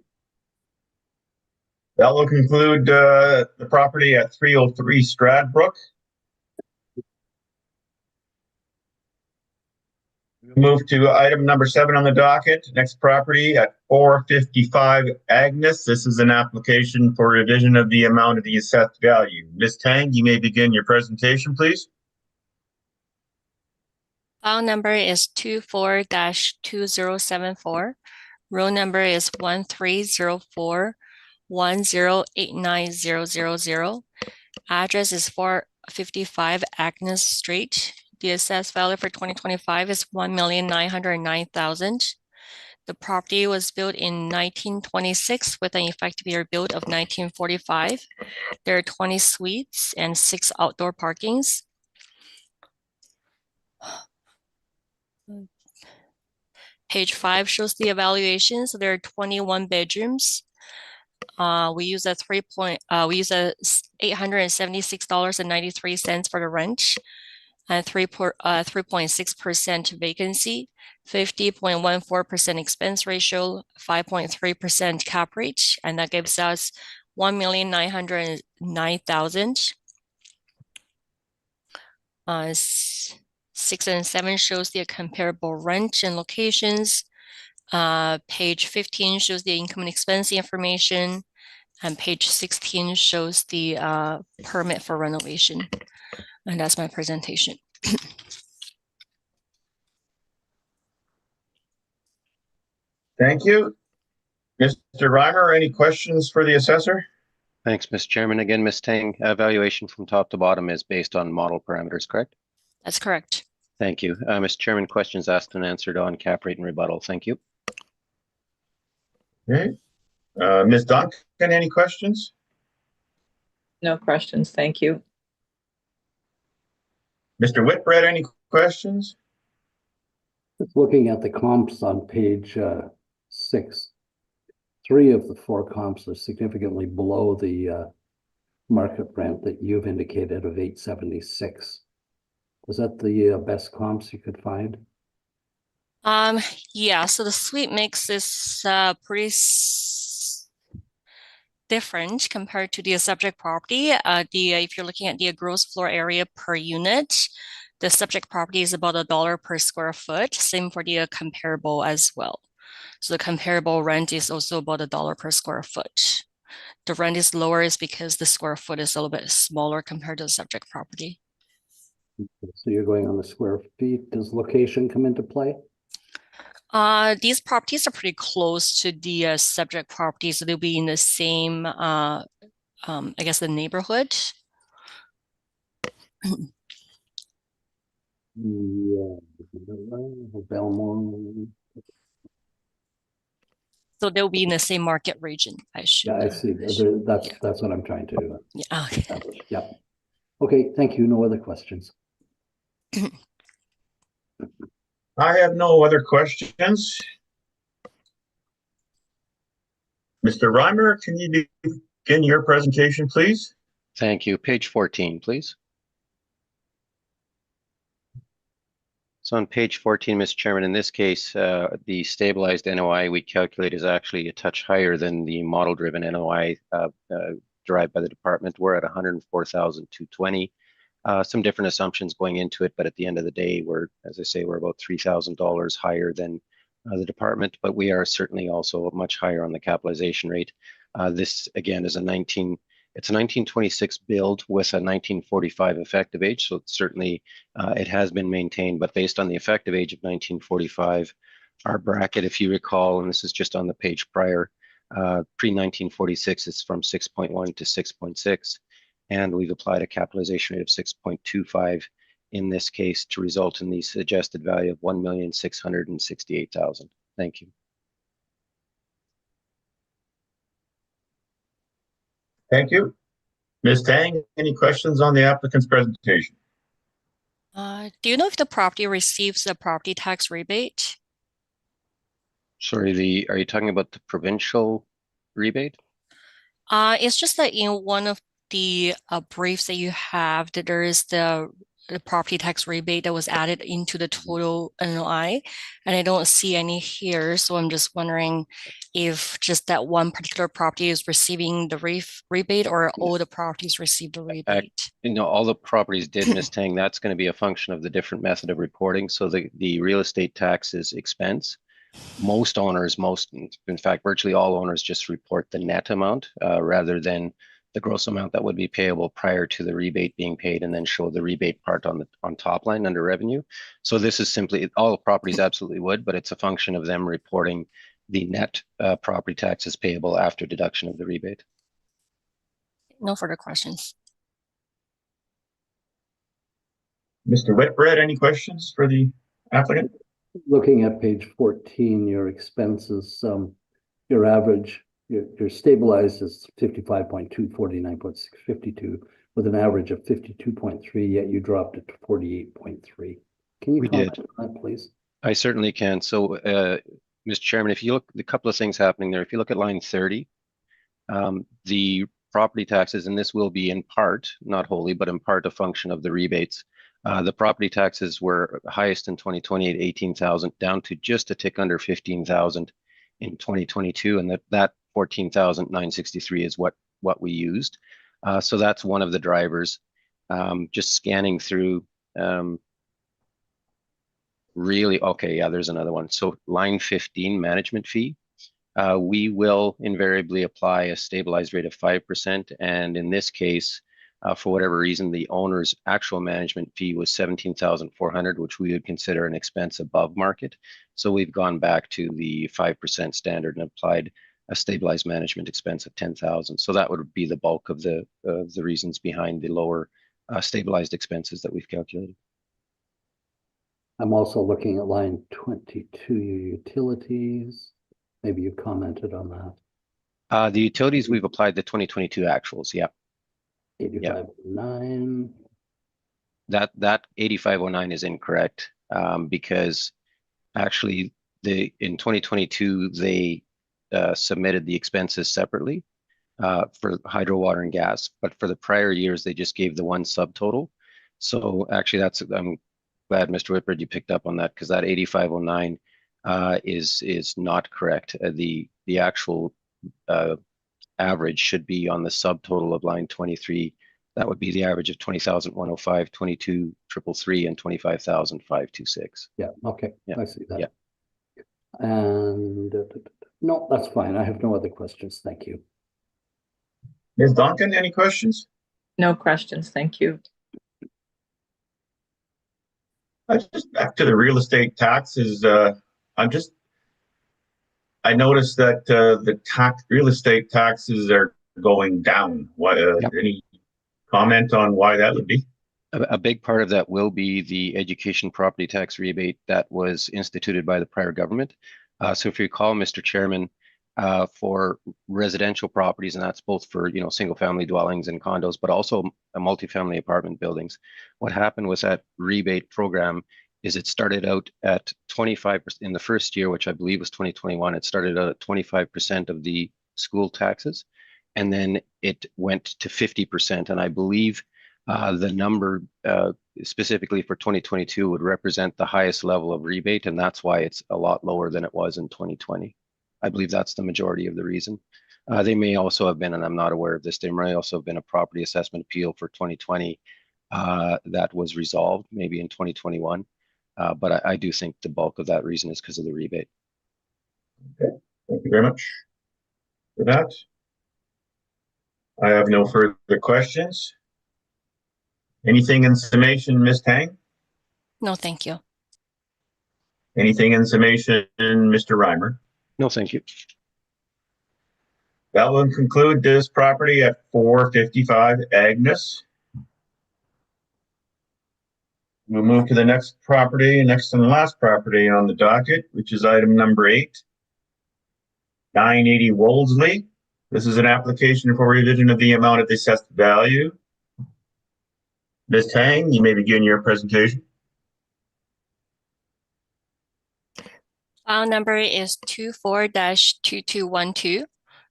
That will conclude the property at 303 Stradbrook. We'll move to item number 7 on the docket. Next property at 455 Agnes. This is an application for revision of the amount of the assessed value. Ms. Tang, you may begin your presentation, please. File number is 24-2074. Row number is 130410890000. Address is 455 Agnes Street. The assessed value for 2025 is $1,909,000. The property was built in 1926 with an effective year built of 1945. There are 20 suites and 6 outdoor parkings. Page 5 shows the evaluation. So there are 21 bedrooms. We use a $876.93 for the rent, and 3.6% vacancy, 50.14% expense ratio, 5.3% cap rate, and that gives us $1,909,000. 6 and 7 shows the comparable rent and locations. Page 15 shows the income and expense information, and page 16 shows the permit for renovation. And that's my presentation. Thank you. Mr. Reimer, any questions for the assessor? Thanks, Mr. Chairman. Again, Ms. Tang, evaluation from top to bottom is based on model parameters, correct? That's correct. Thank you. Mr. Chairman, questions asked and answered on cap rate and rebuttal. Thank you. Okay. Ms. Duncan, any questions? No questions, thank you. Mr. Whitbread, any questions? Just looking at the comps on page 6, 3 of the 4 comps are significantly below the market rent that you've indicated of $876. Was that the best comps you could find? Yeah, so the suite mix is pretty different compared to the subject property. If you're looking at the gross floor area per unit, the subject property is about $1 per square foot. Same for the comparable as well. So the comparable rent is also about $1 per square foot. The rent is lower is because the square foot is a little bit smaller compared to the subject property. So you're going on the square feet. Does location come into play? These properties are pretty close to the subject property, so they'll be in the same, I guess, the neighborhood. Yeah, Belmont. So they'll be in the same market region. I see. That's what I'm trying to do. Yeah. Okay. Yeah. Okay. Thank you. No other questions. I have no other questions. Mr. Reimer, can you begin your presentation, please? Thank you. Page 14, please. So on page 14, Mr. Chairman, in this case, the stabilized NOI we calculate is actually a touch higher than the model-driven NOI derived by the department. We're at $104,220. Some different assumptions going into it, but at the end of the day, as I say, we're about $3,000 higher than the department, but we are certainly also much higher on the capitalization rate. This again is it's a 1926 build with a 1945 effective age, so certainly it has been maintained, but based on the effective age of 1945, our bracket, if you recall, and this is just on the page prior, pre-1946 is from 6.1 to 6.6, and we've applied a capitalization rate of 6.25 in this case to result in the suggested value of $1,668,000. Thank you. Thank you. Ms. Tang, any questions on the applicant's presentation? Do you know if the property receives a property tax rebate? Sorry, are you talking about the provincial rebate? It's just that in one of the briefs that you have, that there is the property tax rebate that was added into the total NOI, and I don't see any here. So I'm just wondering if just that one particular property is receiving the rebate, or all the properties received the rebate. All the properties did, Ms. Tang. That's going to be a function of the different method of reporting. So the real estate tax is expense. Most owners, in fact, virtually all owners just report the net amount rather than the gross amount that would be payable prior to the rebate being paid, and then show the rebate part on top line under revenue. So this is simply, all the properties absolutely would, but it's a function of them reporting the net property taxes payable after deduction of the rebate. No further questions. Mr. Whitbread, any questions for the applicant? Looking at page 14, your expenses, your average, your stabilized is 55.2, 49.6, 52, with an average of 52.3, yet you dropped it to 48.3. Can you comment on that, please? I certainly can. So, Mr. Chairman, if you look, the couple of things happening there, if you look at line 30, the property taxes, and this will be in part, not wholly, but in part a function of the rebates. The property taxes were highest in 2020 at 18,000, down to just a tick under 15,000 in 2022, and that 14,963 is what we used. So that's one of the drivers. Just scanning through. Really, okay, yeah, there's another one. So line 15, management fee. We will invariably apply a stabilized rate of 5%, and in this case, for whatever reason, the owner's actual management fee was 17,400, which we would consider an expense above market. So we've gone back to the 5% standard and applied a stabilized management expense of 10,000. So that would be the bulk of the reasons behind the lower stabilized expenses that we've calculated. I'm also looking at line 22, your utilities. Maybe you commented on that. The utilities, we've applied the 2022 actuals, yeah. 8509. That 8509 is incorrect because actually in 2022 they submitted the expenses separately for hydro, water, and gas, but for the prior years they just gave the one subtotal. So actually I'm glad, Mr. Whitbread, you picked up on that, because that 8509 is not correct. The actual average should be on the subtotal of line 23. That would be the average of 20,105, 22,333, and 25,526. Yeah, okay, Yeah. I see that. Yeah. And no, that's fine. I have no other questions. Thank you. Ms. Duncan, any questions? No questions, thank you. Just back to the real estate taxes. I noticed that the real estate taxes are going down. What? Yep. Any comment on why that would be? A big part of that will be the education property tax rebate that was instituted by the prior government. So if you recall, Mr. Chairman, for residential properties, and that's both for single-family dwellings and condos, but also multifamily apartment buildings. What happened with that rebate program is it started out at 25% in the first year, which I believe was 2021. It started out at 25% of the school taxes, and then it went to 50%. And I believe the number specifically for 2022 would represent the highest level of rebate, and that's why it's a lot lower than it was in 2020. I believe that's the majority of the reason. They may also have been, and I'm not aware of this, there may also have been a property assessment appeal for 2020 that was resolved maybe in 2021. But I do think the bulk of that reason is because of the rebate. Okay, thank you very much for that. I have no further questions. Anything in summation, Ms. Tang? No, thank you. Anything in summation, Mr. Reimer? No, thank you. That will conclude this property at 455 Agnes. We'll move to the next property, next and last property on the docket, which is item number 8, 980 Wolseley. This is an application for revision of the amount of the assessed value. Ms. Tang, you may begin your presentation. File number is 24-2212.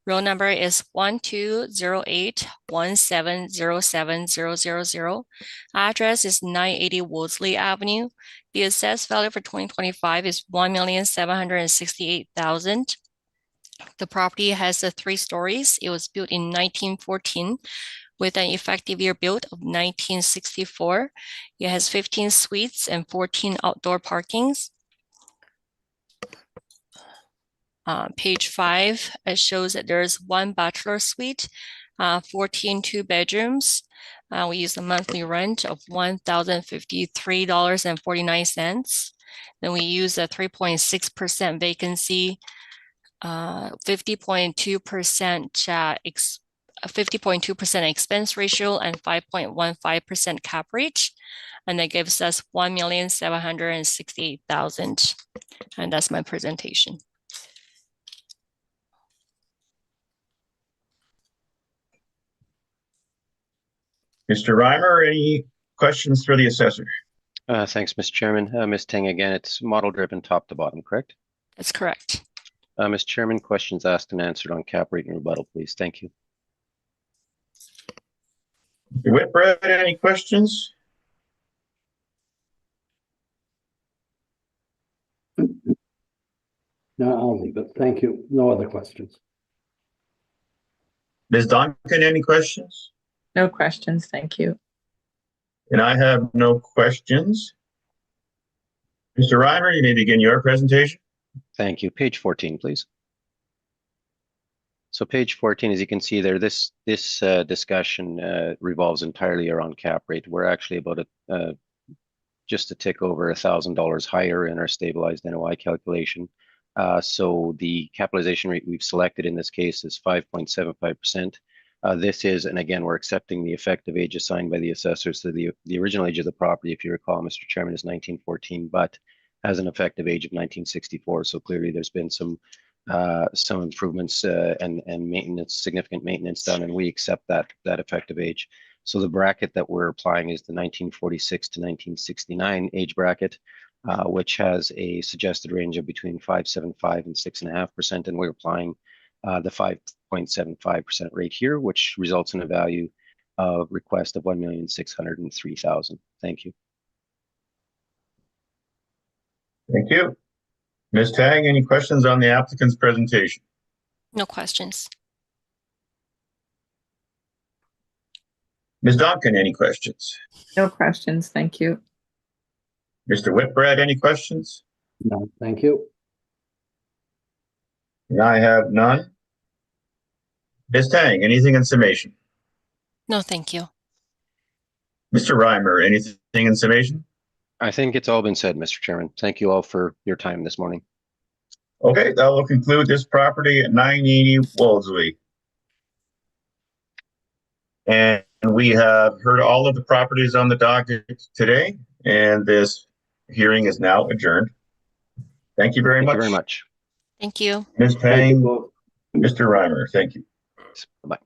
Roll number is 120817070000. Address is 980 Woolsley Avenue. The assessed value for 2025 is $1,768,000. The property has 3 stories. It was built in 1914 with an effective year built of 1964. It has 15 suites and 14 outdoor parkings. Page 5, it shows that there's 1 bachelor suite, 14 2-bedrooms. We use a monthly rent of $1,053.49. Then we use a 3.6% vacancy, 50.2% expense ratio, and 5.15% cap rate. And that gives us $1,768,000. And that's my presentation. Mr. Reimer, any questions for the assessor? Thanks, Mr. Chairman. Ms. Tang, again, it's model driven top to bottom, correct? That's correct. Mr. Chairman, questions asked and answered on cap rate and rebuttal, please. Thank you. Mr. Whitbread, any questions? No, I'll leave it. Thank you. No other questions. Ms. Duncan, any questions? No questions, thank you. And I have no questions. Mr. Reimer, you may begin your presentation. Thank you. Page 14, please. So page 14, as you can see there, this discussion revolves entirely around cap rate. We're actually about just a tick over $1,000 higher in our stabilized NOI calculation. So the capitalization rate we've selected in this case is 5.75%. This is, and again, we're accepting the effective age assigned by the assessors. So the original age of the property, if you recall, Mr. Chairman, is 1914, but has an effective age of 1964. So clearly there's been some improvements and maintenance, significant maintenance done, and we accept that effective age. So the bracket that we're applying is the 1946 to 1969 age bracket, which has a suggested range of between 5.75% and 6.5%, and we're applying the 5.75% rate here, which results in a value of request of $1,603,000. Thank you. Thank you. Ms. Tang, any questions on the applicant's presentation? No questions. Ms. Duncan, any questions? No questions, thank you. Mr. Whitbread, any questions? No, thank you. And I have none. Ms. Tang, anything in summation? No, thank you. Mr. Reimer, anything in summation? I think it's all been said, Mr. Chairman. Thank you all for your time this morning. Okay, that will conclude this property at 980 Wolseley. And we have heard all of the properties on the docket today, and this hearing is now adjourned. Thank you very much. Thank you very much. Thank you. Ms. Thank you Tang, both. Mr. Reimer, thank you. Bye-bye.